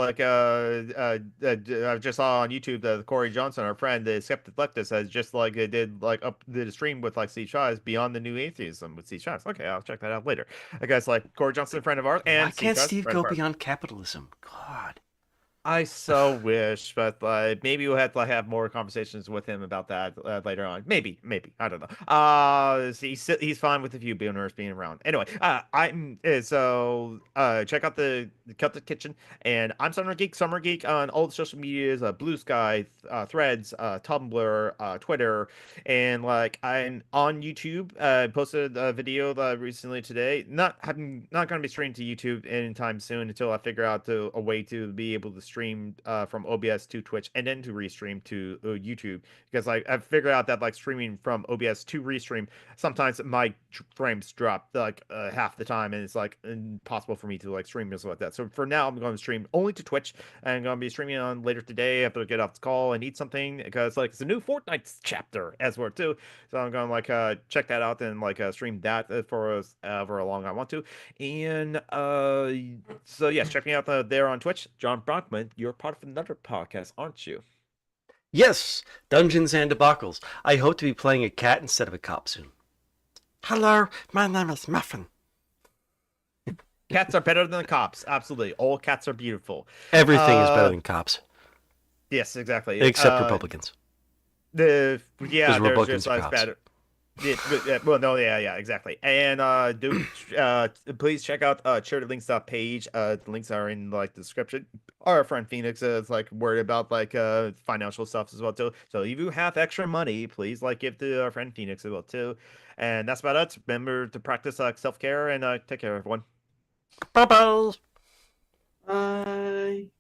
just saw on YouTube that Corey Johnson, our friend, the Skeptic Leftist, has just like did a stream with like Steve Shaw's Beyond the New Atheism with Steve Shaw's. Okay, I'll check that out later. I guess like Corey Johnson, a friend of ours, Why and Steve can't Shaw's Steve friend go of ours. beyond capitalism? God. I so wish, but maybe we'll have to like, have more conversations with him about that later on. Maybe I don't know. He's fine with a few boners being around. Anyway, I'm so check out the Celtic Kitchen, and I'm Summer Geek on all the social medias, Blue Sky, Threads, Tumblr, Twitter, and like I'm on YouTube. Posted a video recently today. I'm not going to be streaming to YouTube anytime soon until I figure out a way to be able to stream from OBS to Twitch and then to restream to YouTube because like I've figured out that like streaming from OBS to restream sometimes my frames drop like half the time and it's like impossible for me to like stream as like that. So for now I'm going to stream only to Twitch and I'm going to be streaming on later today after I get off the call and eat something because like it's a new Fortnite chapter as well too. So I'm going to like check that out and like stream that for however long I want to. And so yes, check me out there on Twitch. John Brockman, you're part of another podcast, aren't you? Yes, Dungeons and Debacles. I hope to be playing a cat instead of a cop soon. Hello, my name is Muffin. Cats are better than the cops. Absolutely. All cats are beautiful. Everything is better than cops. Yes, exactly. Except Republicans. There's Republicans just are like cops. better. Well, no, yeah, exactly. And please check out charitylinks.page. The links are in like the description. Our friend Phoenix is like worried about like financial stuff as well too. So if you have extra money, please like give to our friend Phoenix as well too. And that's about it. Remember to practice self care and take care, everyone. Bye-bye. Bye.